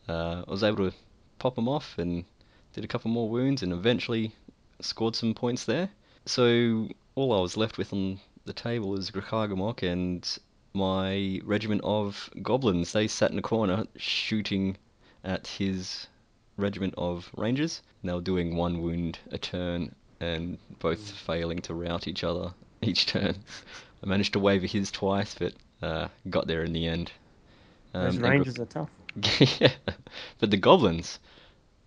Speaker 3: I was able to pop them off and did a couple more wounds and eventually scored some points there. So all I was left with on the table was Grakagamok and my regiment of goblins. They sat in a corner shooting at his regiment of rangers. And they were doing 1 wound a turn and both failing to rout each other each turn. I managed to waver his twice, but got there in the end.
Speaker 4: Those rangers are tough.
Speaker 3: Yeah, but the goblins,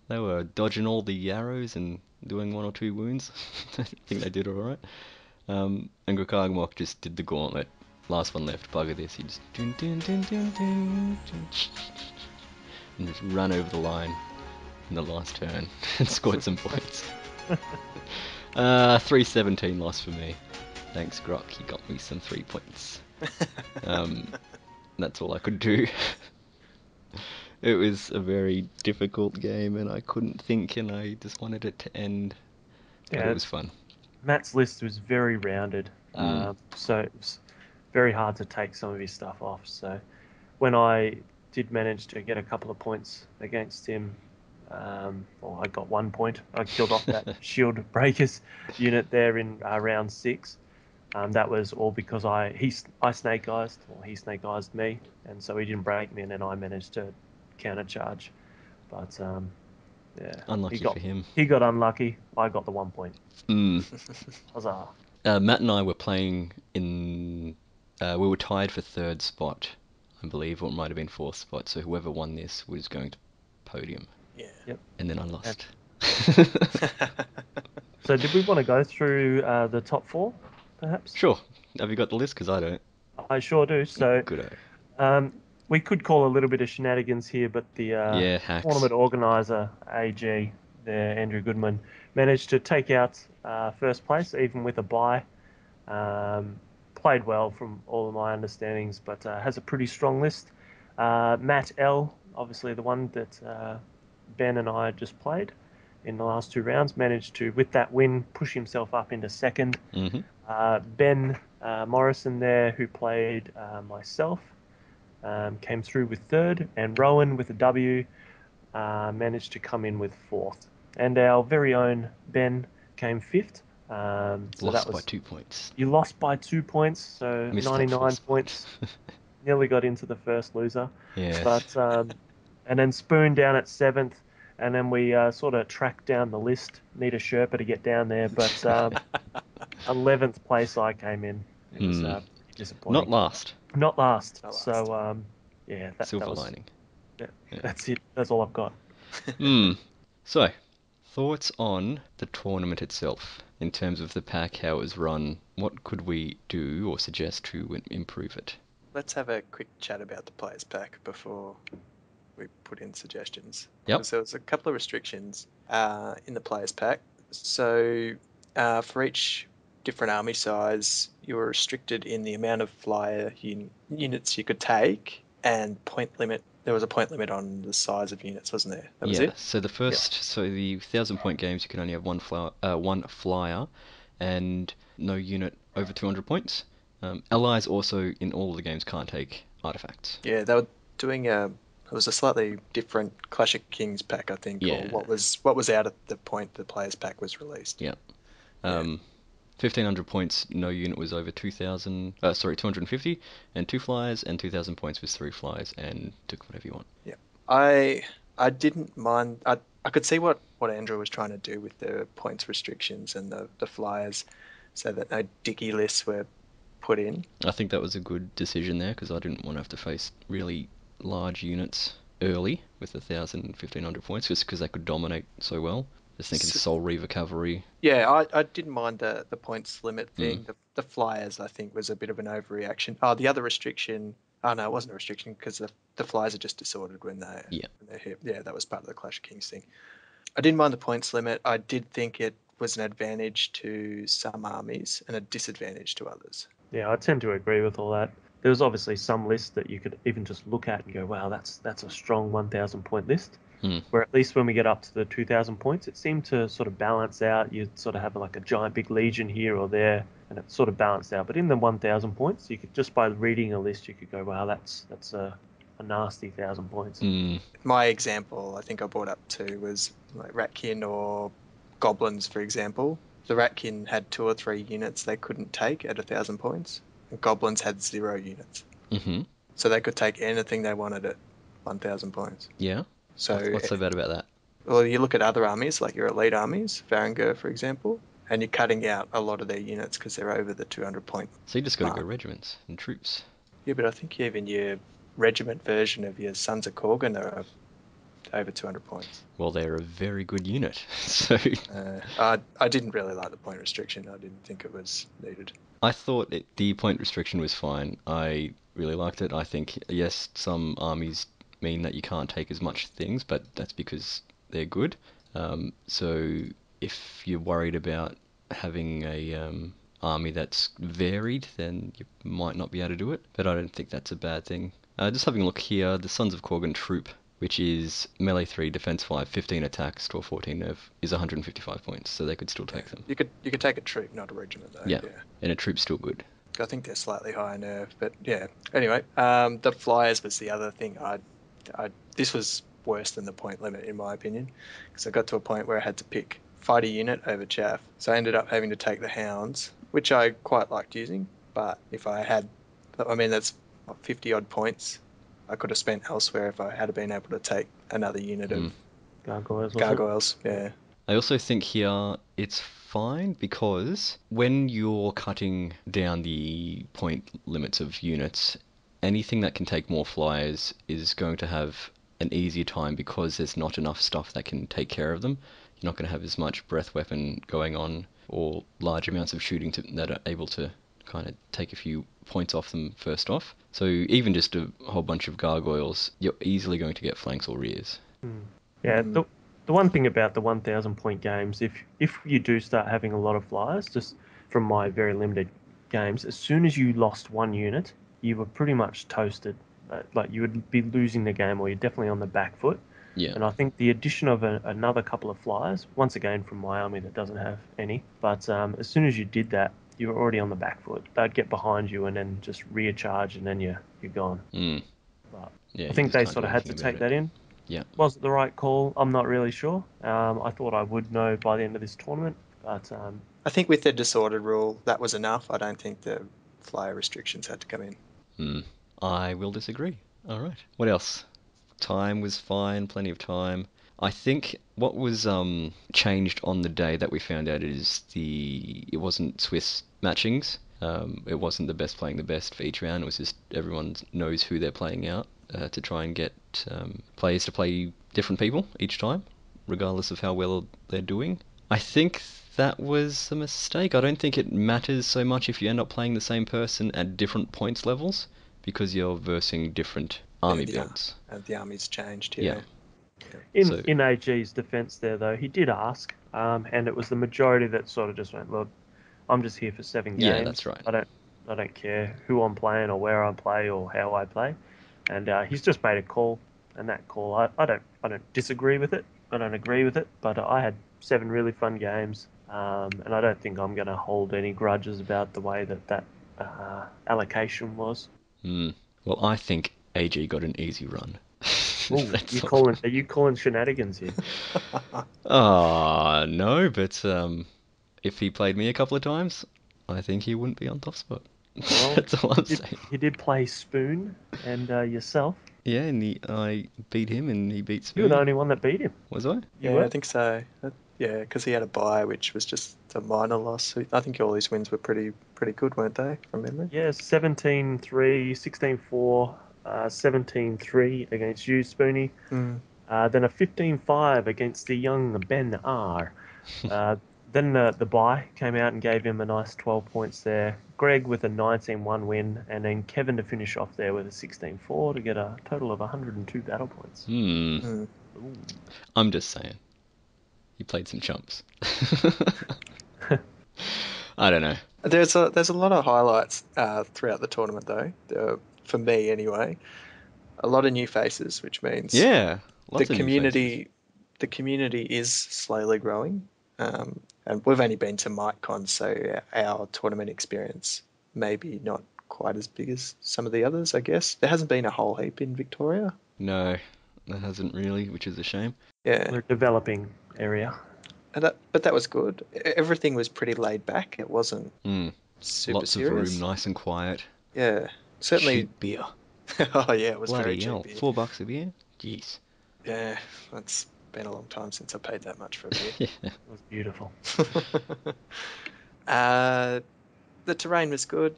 Speaker 3: they were dodging all the arrows and doing 1 or 2 wounds. I think they did alright. And Grakagamok just did the gauntlet. Last one left, bugger this, he just and just ran over the line in the last turn and scored some points. 317 loss for me. Thanks Grok, he got me some 3 points. That's all I could do. It was a very difficult game and I couldn't think and I just wanted it to end. But it was fun.
Speaker 4: Matt's list was very rounded, so it was very hard to take some of his stuff off. So when I did manage to get a couple of points against him, I got 1 point. I killed off that shield breakers unit there in round 6. That was all because he snake eyes, or he snake eyes me, and so he didn't break me, and then I managed to counter charge But yeah,
Speaker 3: Unlucky for him.
Speaker 4: He got unlucky. I got the 1 point. Huzzah!
Speaker 3: Matt and I were playing in. We were tied for third spot, I believe, or it might have been fourth spot. So whoever won this was going to podium.
Speaker 2: Yeah.
Speaker 4: Yep.
Speaker 3: And then I lost.
Speaker 4: So did we want to go through the top 4, perhaps?
Speaker 3: Sure. Have you got the list? Because I don't.
Speaker 4: I sure do. So
Speaker 3: Good.
Speaker 4: we could call a little bit of shenanigans here, but the
Speaker 3: Hacks.
Speaker 4: tournament organizer, AG, there, Andrew Goodman, managed to take out first place, even with a bye. Played well from all of my understandings, but has a pretty strong list. Matt L, obviously the one that Ben and I just played in the last 2 rounds, managed to, with that win, push himself up into second. Ben Morrison there, who played myself, came through with third, and Rowan with a W managed to come in with fourth. And our very own Ben came fifth. So
Speaker 3: Lost
Speaker 4: that was,
Speaker 3: by 2 points.
Speaker 4: You lost by 2 points, so
Speaker 3: Missed that
Speaker 4: 99
Speaker 3: first
Speaker 4: points. Nearly got into the first loser.
Speaker 3: Yeah.
Speaker 4: But and then Spoon down at 7th, and then we sort of tracked down the list. Need a Sherpa to get down there, but 11th place I came in. It was pretty disappointing.
Speaker 3: Not last.
Speaker 4: Not last.
Speaker 2: Not last.
Speaker 4: So yeah,
Speaker 3: Silver
Speaker 4: that was,
Speaker 3: lining.
Speaker 4: Yeah, that's it. That's all I've got.
Speaker 3: So, thoughts on the tournament itself in terms of the pack, how it was run. What could we do or suggest to improve it?
Speaker 2: Let's have a quick chat about the players pack before we put in suggestions.
Speaker 3: Yep.
Speaker 2: Because there was a couple of restrictions in the players pack. So for each different army size, you were restricted in the amount of flyer units you could take, and point limit. There was a point limit on the size of units, wasn't there? That was it?
Speaker 3: So the 1,000-point games, you can only have one flyer, and no unit over 200 points. Allies also in all of the games can't take artifacts.
Speaker 2: Yeah, they were doing it was a slightly different Clash of Kings pack, I think,
Speaker 3: Yeah.
Speaker 2: or what was out at the point the players pack was released.
Speaker 3: Yeah. 1,500 points, no unit was over 250, and 2 flyers, and 2,000 points was 3 flyers, and took whatever you want.
Speaker 2: Yeah. I didn't mind. I could see what Andrew was trying to do with the points restrictions and the flyers, so that no dicky lists were put in.
Speaker 3: I think that was a good decision there, because I didn't want to have to face really large units early with 1,000 and 1,500 points, just because they could dominate so well. Just thinking Soul Reaver Cavalry.
Speaker 2: Yeah, I didn't mind the points limit thing. The flyers, I think, was a bit of an overreaction. Oh, the other restriction... Oh, no, it wasn't a restriction, because the flyers are just disordered when they're hit. Yeah, that was part of the Clash of Kings thing. I didn't mind the points limit. I did think it was an advantage to some armies and a disadvantage to others.
Speaker 4: Yeah, I tend to agree with all that. There was obviously some lists that you could even just look at and go, wow, that's a strong 1,000 point list. Where at least when we get up to the 2,000 points, it seemed to sort of balance out. You'd sort of have like a giant big legion here or there, and it sort of balanced out. But in the 1,000 points, you could just by reading a list, you could go, wow, that's a nasty 1,000 points.
Speaker 2: My example, I think I brought up too, was like Ratkin or Goblins, for example. The Ratkin had 2 or 3 units they couldn't take at 1,000 points, and Goblins had 0 units. So they could take anything they wanted at 1,000 points.
Speaker 3: Yeah.
Speaker 2: So
Speaker 3: what's so bad about that?
Speaker 2: Well, you look at other armies, like your elite armies, Varangur, for example, and you're cutting out a lot of their units because they're over the 200 point.
Speaker 3: So you just got to go regiments and troops.
Speaker 2: Yeah, but I think even your regiment version of your Sons of Korgan are over 200 points.
Speaker 3: Well, they're a very good unit. So
Speaker 2: I didn't really like the point restriction. I didn't think it was needed.
Speaker 3: I thought the point restriction was fine. I really liked it. I think, yes, some armies mean that you can't take as much things, but that's because they're good. So if you're worried about having a army that's varied, then you might not be able to do it. But I don't think that's a bad thing. Just having a look here, the Sons of Korgan troop, which is melee 3, defense 5, 15 attack, store 14 nerf, is 155 points, so they could still take them.
Speaker 2: You could take a troop, not a regiment, though.
Speaker 3: Yeah, and a troop's still good.
Speaker 2: I think they're slightly higher nerf, but yeah. Anyway, the flyers was the other thing. This was worse than the point limit, in my opinion, because I got to a point where I had to pick fighter unit over chaff. So I ended up having to take the hounds, which I quite liked using, but if I had, I mean, that's 50 odd points. I could have spent elsewhere if I had been able to take another unit of
Speaker 4: Gargoyles.
Speaker 2: gargoyles. Yeah.
Speaker 3: I also think here it's fine because when you're cutting down the point limits of units, anything that can take more flyers is going to have an easier time because there's not enough stuff that can take care of them. You're not going to have as much breath weapon going on or large amounts of shooting that are able to kind of take a few points off them first off. So even just a whole bunch of gargoyles, you're easily going to get flanks or rears.
Speaker 4: Yeah, the one thing about the 1,000 point games, if you do start having a lot of flyers, just from my very limited games, as soon as you lost one unit, you were pretty much toasted. Like you would be losing the game, or you're definitely on the back foot.
Speaker 3: Yeah.
Speaker 4: And I think the addition of another couple of flyers, once again from my army that doesn't have any, but as soon as you did that, you were already on the back foot. They'd get behind you and then just recharge, and then you're gone. But
Speaker 3: Yeah,
Speaker 4: I think they sort of had to take that in.
Speaker 3: Yeah.
Speaker 4: Was it the right call? I'm not really sure. I thought I would know by the end of this tournament, but
Speaker 2: I think with the disordered rule, that was enough. I don't think the flyer restrictions had to come in.
Speaker 3: I will disagree. All right. What else? Time was fine, plenty of time. I think what was changed on the day that we found out is it wasn't Swiss matchings. It wasn't the best playing the best for each round. It was just everyone knows who they're playing out to try and get players to play different people each time, regardless of how well they're doing. I think that was a mistake. I don't think it matters so much if you end up playing the same person at different points levels because you're versing different army builds.
Speaker 2: The army's changed,
Speaker 3: Yeah.
Speaker 4: In AG's defence there, though, he did ask, and it was the majority that sort of just went, look, I'm just here for 7 games.
Speaker 3: Yeah, that's right.
Speaker 4: I don't care who I'm playing or where I play or how I play. And he's just made a call, and that call, I don't disagree with it. I don't agree with it, but I had 7 really fun games, and I don't think I'm going to hold any grudges about the way that allocation was.
Speaker 3: Well, I think AG got an easy run.
Speaker 4: Ooh, are you calling shenanigans here?
Speaker 3: No, but if he played me a couple of times, I think he wouldn't be on top spot.
Speaker 4: Well,
Speaker 3: That's all I'm saying.
Speaker 4: He did play Spoon and yourself.
Speaker 3: Yeah, and I beat him and he beat Spoon.
Speaker 4: You were the only one that beat him.
Speaker 3: Was I?
Speaker 2: I think so. Yeah, because he had a bye, which was just a minor loss. I think all his wins were pretty good, weren't they, from memory?
Speaker 4: Yeah, 17-3, 16-4, 17-3 against you, Spoony. Then a 15-5 against the young Ben R. Then the bye came out and gave him a nice 12 points there. Greg with a 19-1 win, and then Kevin to finish off there with a 16-4 to get a total of 102 battle points.
Speaker 3: I'm just saying. He played some chumps. I don't know.
Speaker 2: There's a lot of highlights throughout the tournament, though. For me, anyway. A lot of new faces, which means
Speaker 3: the
Speaker 2: community is slowly growing. And we've only been to MiteCon, so our tournament experience maybe not quite as big as some of the others, I guess. There hasn't been a whole heap in Victoria.
Speaker 3: No, that hasn't really, which is a shame.
Speaker 2: Yeah.
Speaker 4: We're a developing area.
Speaker 2: But that was good. Everything was pretty laid back. It wasn't super
Speaker 3: Lots
Speaker 2: serious.
Speaker 3: of room, nice and quiet.
Speaker 2: Yeah. Certainly.
Speaker 3: Cheap beer.
Speaker 2: Oh, yeah, it was
Speaker 3: Bloody
Speaker 2: very
Speaker 3: hell,
Speaker 2: cheap beer.
Speaker 3: $4 a beer? Jeez.
Speaker 2: Yeah, that's been a long time since I paid that much for a beer.
Speaker 3: Yeah.
Speaker 4: It was beautiful.
Speaker 2: The terrain was good.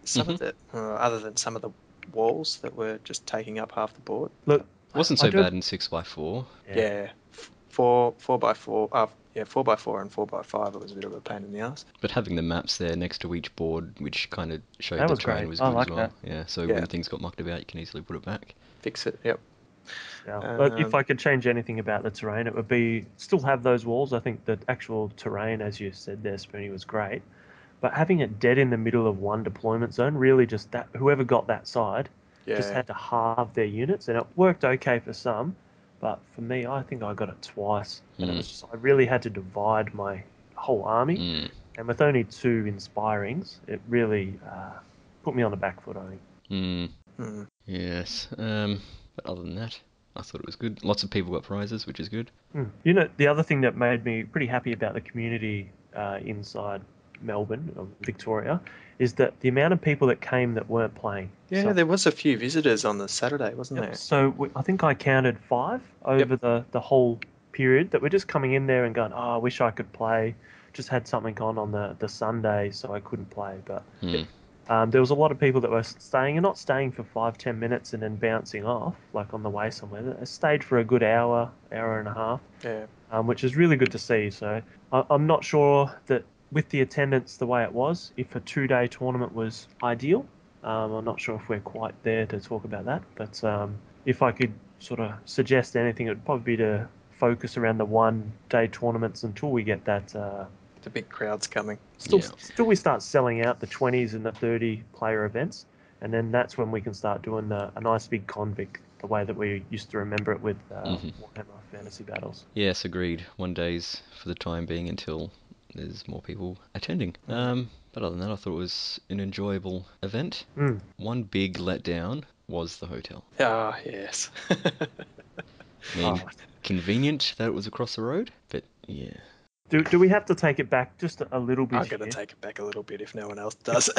Speaker 2: Some of it, other than some of the walls that were just taking up half the board.
Speaker 4: Look,
Speaker 3: It wasn't so bad in 6x4.
Speaker 2: Yeah, 4x4. 4x4 and 4x5. It was a bit of a pain in the ass.
Speaker 3: But having the maps there next to each board, which kind of showed
Speaker 4: That
Speaker 3: the
Speaker 4: was
Speaker 3: terrain
Speaker 4: great.
Speaker 3: was
Speaker 4: I
Speaker 3: good
Speaker 4: like
Speaker 3: as well.
Speaker 4: that.
Speaker 3: Yeah, so when things got mucked about, you can easily put it back.
Speaker 2: Fix it. Yep.
Speaker 4: Yeah. But if I could change anything about the terrain, it would be still have those walls. I think the actual terrain, as you said there, Spoonie, was great. But having it dead in the middle of one deployment zone, really just that whoever got that side just had to halve their units, and it worked okay for some. But for me, I think I got it twice, and it was just, I really had to divide my whole army. And with only 2 inspirings, it really put me on the back foot, I think.
Speaker 3: Yes. But other than that, I thought it was good. Lots of people got prizes, which is good.
Speaker 4: You know, the other thing that made me pretty happy about the community inside Melbourne, Victoria, is that the amount of people that came that weren't playing.
Speaker 2: Yeah,
Speaker 4: So,
Speaker 2: there was a few visitors on the Saturday, wasn't
Speaker 4: yep,
Speaker 2: there?
Speaker 4: so I think I counted 5 over the whole period that were just coming in there and going, oh, I wish I could play. Just had something on the Sunday, so I couldn't play. But there was a lot of people that were staying, and not staying for 5-10 minutes and then bouncing off, like on the way somewhere. They stayed for a good hour and a half, which is really good to see. So I'm not sure that with the attendance the way it was, if a 2-day tournament was ideal. I'm not sure if we're quite there to talk about that, but if I could sort of suggest anything, it would probably be to focus around the 1-day tournaments until we get that.
Speaker 2: The big crowds coming.
Speaker 4: Still we start selling out the 20s and the 30 player events, and then that's when we can start doing a nice big Convic, the way that we used to remember it with Warhammer Fantasy Battles.
Speaker 3: Yes, agreed. 1 day's for the time being until there's more people attending. But other than that, I thought it was an enjoyable event. One big letdown was the hotel.
Speaker 2: Ah, yes.
Speaker 3: I mean, convenient that it was across the road, but yeah.
Speaker 4: Do we have to take it back just a little bit?
Speaker 2: I'm going to take it back a little bit if no one else does.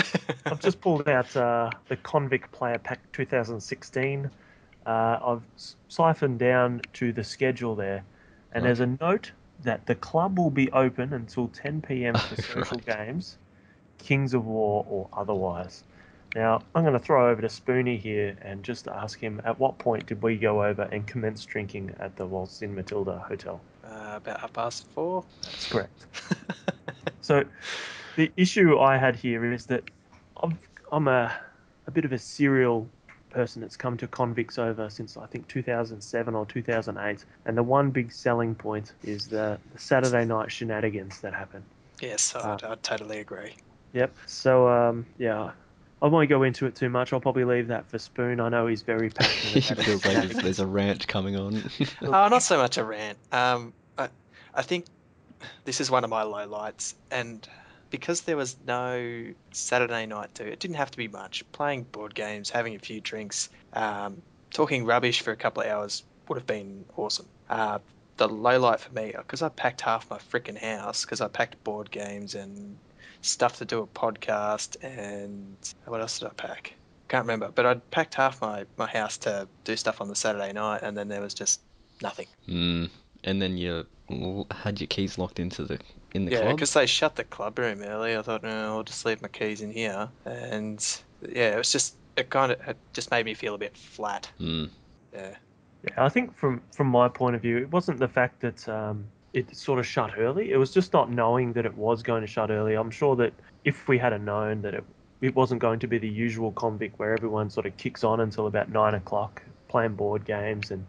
Speaker 4: I've just pulled out the Convic Player Pack 2016. I've siphoned down to the schedule there, and there's a note that the club will be open until 10 p.m. for social games, Kings of War or otherwise. Now, I'm going to throw over to Spoonie here and just ask him, at what point did we go over and commence drinking at the Waltz in Matilda Hotel?
Speaker 2: About 4:30.
Speaker 4: That's correct. So the issue I had here is that I'm a bit of a serial person that's come to Convics over since I think 2007 or 2008, and the one big selling point is the Saturday night shenanigans that happen.
Speaker 2: Yes, I totally agree.
Speaker 4: Yep. So yeah, I won't go into it too much. I'll probably leave that for Spoon. I know he's very passionate.
Speaker 3: It feels like there's a rant coming on.
Speaker 2: Oh, not so much a rant. I think this is one of my lowlights, and because there was no Saturday night do, it didn't have to be much. Playing board games, having a few drinks, talking rubbish for a couple of hours would have been awesome. The lowlight for me, because I packed half my freaking house, because I packed board games and stuff to do a podcast, and what else did I pack? Can't remember, but I'd packed half my house to do stuff on the Saturday night, and then there was just nothing.
Speaker 3: And then you had your keys locked into the club?
Speaker 2: Yeah, because they shut the club room early. I thought, no, I'll just leave my keys in here. And yeah, it just made me feel a bit flat. Yeah.
Speaker 4: Yeah, I think from my point of view, it wasn't the fact that it sort of shut early. It was just not knowing that it was going to shut early. I'm sure that if we had known that it wasn't going to be the usual Convic where everyone sort of kicks on until about 9 o'clock playing board games and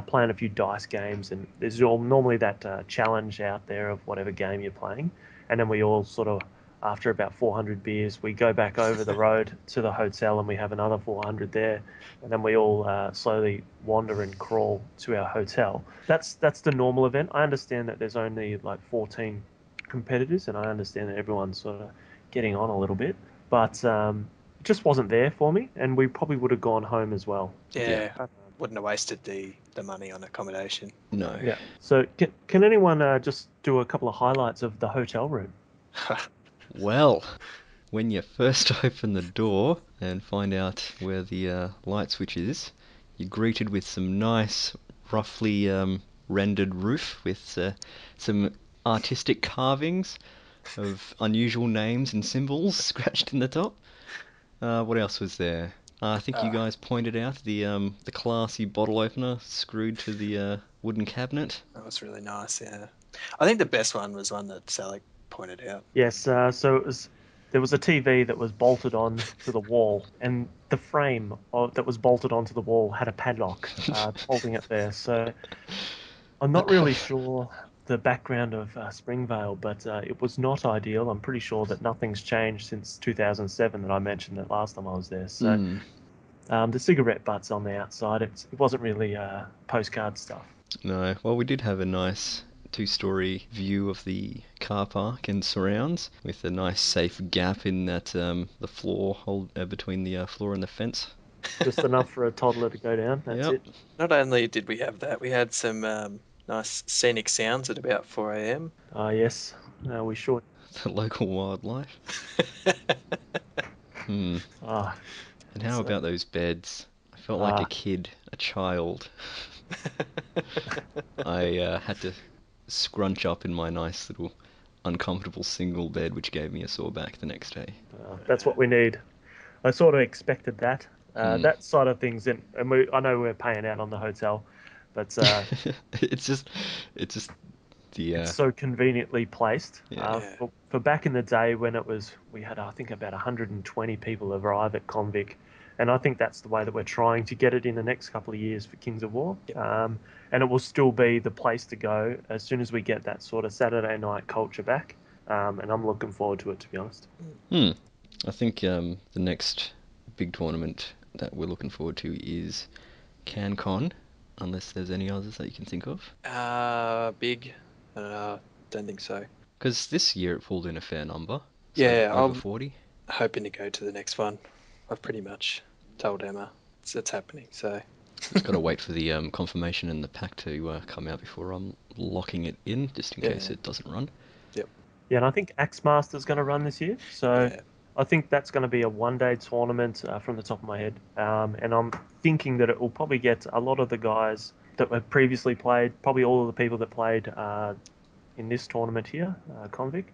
Speaker 4: playing a few dice games, and there's normally that challenge out there of whatever game you're playing, and then we all sort of, after about 400 beers, we go back over the road to the hotel and we have another 400 there, and then we all slowly wander and crawl to our hotel. That's the normal event. I understand that there's only like 14 competitors, and I understand that everyone's sort of getting on a little bit, but it just wasn't there for me, and we probably would have gone home as well.
Speaker 2: Yeah. Wouldn't have wasted the money on accommodation.
Speaker 3: No.
Speaker 4: Yeah. So can anyone just do a couple of highlights of the hotel room?
Speaker 3: Well, when you first open the door and find out where the light switch is, you're greeted with some nice, roughly rendered roof with some artistic carvings of unusual names and symbols scratched in the top. What else was there? I think you guys pointed out the classy bottle opener screwed to the wooden cabinet.
Speaker 2: That was really nice, yeah. I think the best one was one that Sellick pointed out.
Speaker 4: Yes, so there was a TV that was bolted on to the wall, and the frame that was bolted onto the wall had a padlock holding it there. So I'm not really sure the background of Springvale, but it was not ideal. I'm pretty sure that nothing's changed since 2007 that I mentioned it last time I was there. So the cigarette butts on the outside, it wasn't really postcard stuff.
Speaker 3: No, well, we did have a nice 2-story view of the car park and surrounds, with a nice safe gap in that the floor between the floor and the fence.
Speaker 4: Just enough for a toddler to go down. That's it.
Speaker 2: Not only did we have that, we had some nice scenic sounds at about 4 a.m.
Speaker 4: Yes, we should.
Speaker 3: the local wildlife.
Speaker 4: Ah,
Speaker 3: And how about those beds? I felt like a kid, a child. I had to scrunch up in my nice little uncomfortable single bed, which gave me a sore back the next day.
Speaker 4: that's what we need. I sort of expected that. That side of things, and I know we're paying out on the hotel, but
Speaker 3: it's just the
Speaker 4: it's so conveniently placed.
Speaker 3: Yeah.
Speaker 4: For back in the day when we had I think about 120 people arrive at Convic, and I think that's the way that we're trying to get it in the next couple of years for Kings of War. And it will still be the place to go as soon as we get that sort of Saturday night culture back. And I'm looking forward to it, to be honest.
Speaker 3: I think the next big tournament that we're looking forward to is CanCon, unless there's any others that you can think of.
Speaker 2: Big? Don't think so.
Speaker 3: Because this year it pulled in a fair number. So
Speaker 2: Yeah,
Speaker 3: over
Speaker 2: I'm
Speaker 3: 40.
Speaker 2: hoping to go to the next one. I've pretty much told Emma it's happening, so...
Speaker 3: Just got to wait for the confirmation and the pack to come out before I'm locking it in, just in case it doesn't run.
Speaker 2: Yep.
Speaker 4: Yeah, and I think Axe Master's going to run this year, so I think that's going to be a one-day tournament from the top of my head. And I'm thinking that it will probably get a lot of the guys that have previously played, probably all of the people that played in this tournament here, Convic.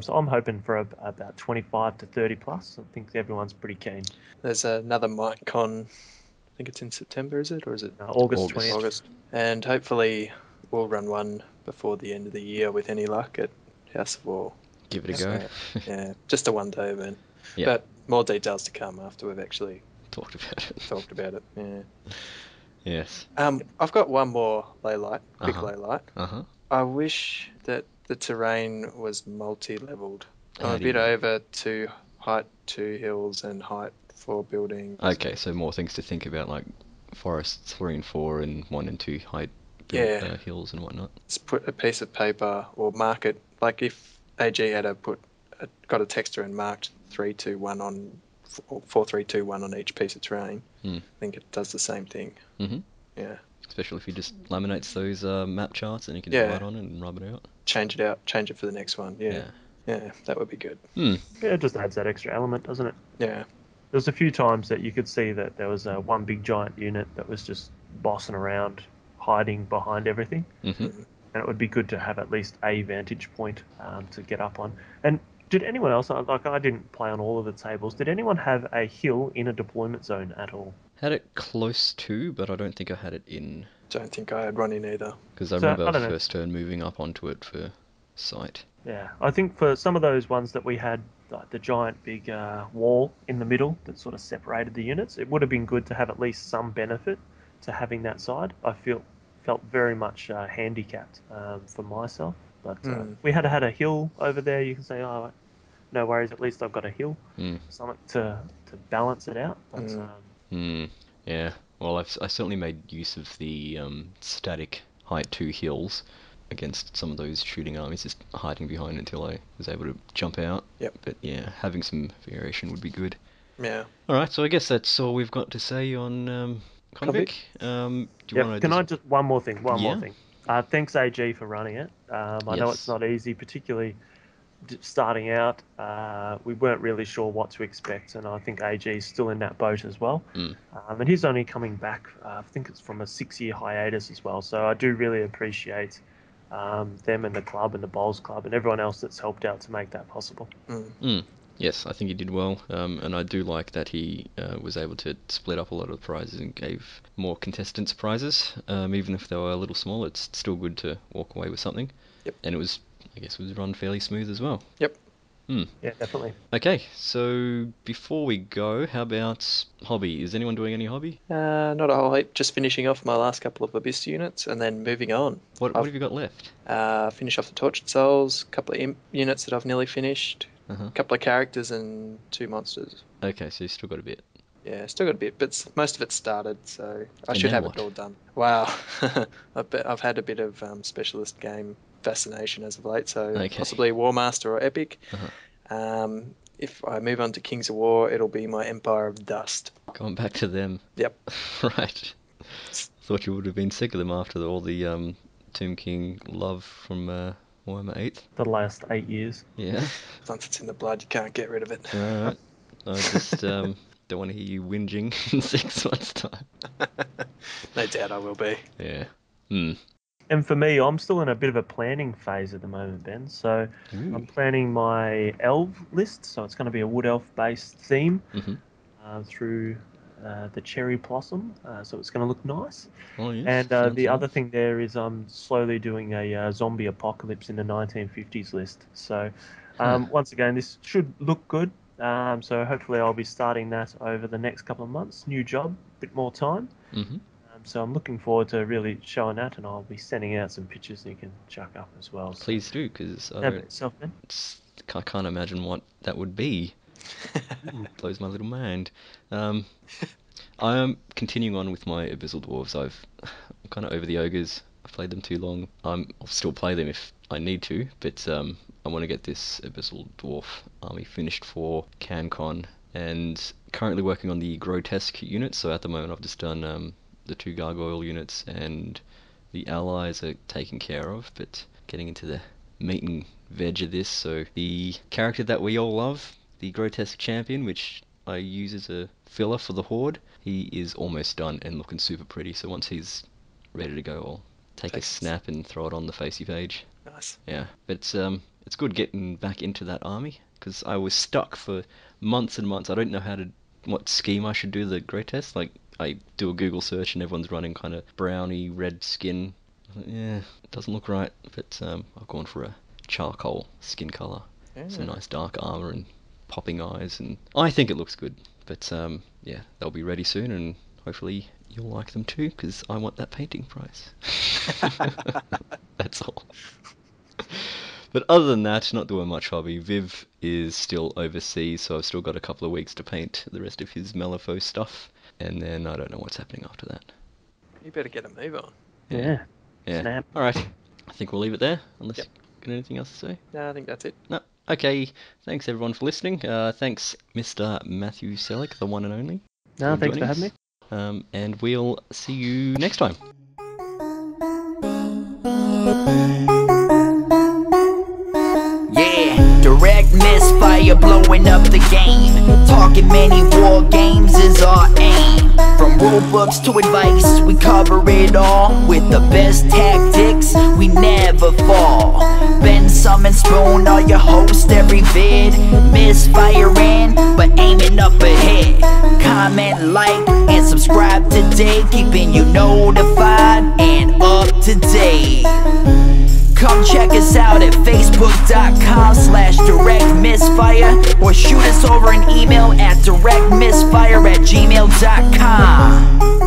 Speaker 4: So I'm hoping for about 25 to 30 plus. I think everyone's pretty keen.
Speaker 2: There's another MiteCon, I think it's in September, is it? Or is it
Speaker 4: August 20th.
Speaker 2: August. And hopefully we'll run one before the end of the year with any luck at House of War.
Speaker 3: Give it a go.
Speaker 2: Yeah, just a one-day event.
Speaker 3: Yeah.
Speaker 2: But more details to come after we've actually
Speaker 3: Talked
Speaker 2: about it. Yeah.
Speaker 3: Yes.
Speaker 2: I've got one more ley light, big ley light.
Speaker 3: I
Speaker 2: wish that the terrain was multi-leveled. I'm
Speaker 3: How
Speaker 2: a
Speaker 3: do you
Speaker 2: bit
Speaker 3: mean?
Speaker 2: over to height 2 hills and height 4 buildings.
Speaker 3: Okay, so more things to think about, like forests 3 and 4 and 1 and 2 height hills and whatnot.
Speaker 2: Just put a piece of paper or mark it, like if AG had got a texter and marked 3, 2, 1 on 4, 3, 2, 1 on each piece of terrain. I think it does the same thing. Yeah.
Speaker 3: Especially if he just laminates those map charts and you can write on it and rub it out.
Speaker 2: Change it for the next one. Yeah, that would be good.
Speaker 4: Yeah, it just adds that extra element, doesn't it?
Speaker 2: Yeah.
Speaker 4: There's a few times that you could see that there was one big giant unit that was just bossing around, hiding behind everything. And it would be good to have at least a vantage point to get up on. And did anyone else, like I didn't play on all of the tables, did anyone have a hill in a deployment zone at all?
Speaker 3: Had it close to, but I don't think I had it in.
Speaker 2: Don't think I had one in either.
Speaker 3: Because I remember first turn moving up onto it for sight.
Speaker 4: Yeah, I think for some of those ones that we had, like the giant big wall in the middle that sort of separated the units, it would have been good to have at least some benefit to having that side. I felt very much handicapped for myself. But we had a hill over there. You can say, oh, no worries, at least I've got a hill. Something to balance it out. But,
Speaker 3: yeah, well, I certainly made use of the static height 2 hills against some of those shooting armies, just hiding behind until I was able to jump out.
Speaker 2: Yep.
Speaker 3: But yeah, having some variation would be good.
Speaker 2: Yeah.
Speaker 3: Alright, so I guess that's all we've got to say on Convic.
Speaker 4: Can I just one more thing? One more thing. Thanks AG for running it. I know it's not easy, particularly starting out. We weren't really sure what to expect, and I think AG is still in that boat as well. And he's only coming back, I think it's from a 6-year hiatus as well. So I do really appreciate them and the club and the Bowls Club and everyone else that's helped out to make that possible.
Speaker 3: Yes, I think he did well, and I do like that he was able to split up a lot of the prizes and gave more contestants prizes, even if they were a little small. It's still good to walk away with something.
Speaker 2: Yep.
Speaker 3: And it was run fairly smooth as well.
Speaker 2: Yep.
Speaker 4: Yeah, definitely.
Speaker 3: Okay, so before we go, how about hobby? Is anyone doing any hobby?
Speaker 2: Not a whole heap. Just finishing off my last couple of Abyss units and then moving on.
Speaker 3: What have you got left?
Speaker 2: Finish off the Tortured Souls, a couple of Imp units that I've nearly finished, a couple of characters and 2 monsters.
Speaker 3: Okay, so you've still got a bit.
Speaker 2: Yeah, still got a bit, but most of it started, so I should have it all done. Wow. I've had a bit of specialist game fascination as of late, so possibly War Master or Epic. If I move on to Kings of War, it'll be my Empire of Dust.
Speaker 3: Going back to them.
Speaker 2: Yep.
Speaker 3: Right. Thought you would have been sick of them after all the Tomb King love from Why am I 8th?
Speaker 4: The last 8 years.
Speaker 3: Yeah.
Speaker 2: Once it's in the blood, you can't get rid of it.
Speaker 3: Alright. I just don't want to hear you whinging in 6 months' time.
Speaker 2: No doubt I will be.
Speaker 3: Yeah. Hmm.
Speaker 4: And for me, I'm still in a bit of a planning phase at the moment, Ben. So I'm planning my elf list. So it's going to be a wood elf based theme through the cherry blossom. So it's going to look nice.
Speaker 3: Oh, yes.
Speaker 4: And
Speaker 3: Sounds
Speaker 4: the other
Speaker 3: nice.
Speaker 4: thing there is I'm slowly doing a zombie apocalypse in the 1950s list. So once again, this should look good. So hopefully I'll be starting that over the next couple of months. New job, bit more time.
Speaker 3: Mm-hmm.
Speaker 4: So I'm looking forward to really showing that, and I'll be sending out some pictures that you can chuck up as well. So
Speaker 3: Please do, because
Speaker 4: how about yourself, Ben?
Speaker 3: I can't imagine what that would be. Blows my little mind. I am continuing on with my Abyssal Dwarves. I'm kind of over the ogres. I've played them too long. I'll still play them if I need to, but I want to get this Abyssal Dwarf army finished for CanCon, and currently working on the Grotesque unit. So at the moment I've just done the 2 gargoyle units, and the allies are taken care of, but getting into the meat and veg of this. So the character that we all love, the Grotesque Champion, which I use as a filler for the Horde, he is almost done and looking super pretty. So once he's ready to go, I'll take a snap and throw it on the Facey page.
Speaker 2: Nice.
Speaker 3: Yeah, but it's good getting back into that army, because I was stuck for months and months. I don't know what scheme I should do the Grotesque. Like, I do a Google search and everyone's running kind of browny red skin. I thought, yeah, it doesn't look right, but I've gone for a charcoal skin colour.
Speaker 2: Yeah.
Speaker 3: Some nice dark armour and popping eyes, and I think it looks good. But yeah, they'll be ready soon, and hopefully you'll like them too, because I want that painting price. That's all. But other than that, not doing much hobby. Viv is still overseas, so I've still got a couple of weeks to paint the rest of his Malifaux stuff, and then I don't know what's happening after that.
Speaker 2: You better get a move on.
Speaker 4: Yeah.
Speaker 3: Snap. Alright, I think we'll leave it there, unless you've got anything else to say?
Speaker 2: No, I think that's it.
Speaker 3: No. Okay, thanks everyone for listening. Thanks Mr. Matthew Sellick, the one and only.
Speaker 4: No, thanks for having
Speaker 3: me. And we'll see you next time.
Speaker 1: Yeah, direct misfire blowing up the game. Talking many war games is our aim. From rulebooks to advice, we cover it all. With the best tactics, we never fall. Bensome and Spoon are your host every vid. Misfiring, but aiming up ahead. Comment, like, and subscribe today, keeping you notified and up to date. Come check us out at facebook.com/directmisfire, or shoot us over an email at directmisfire@gmail.com.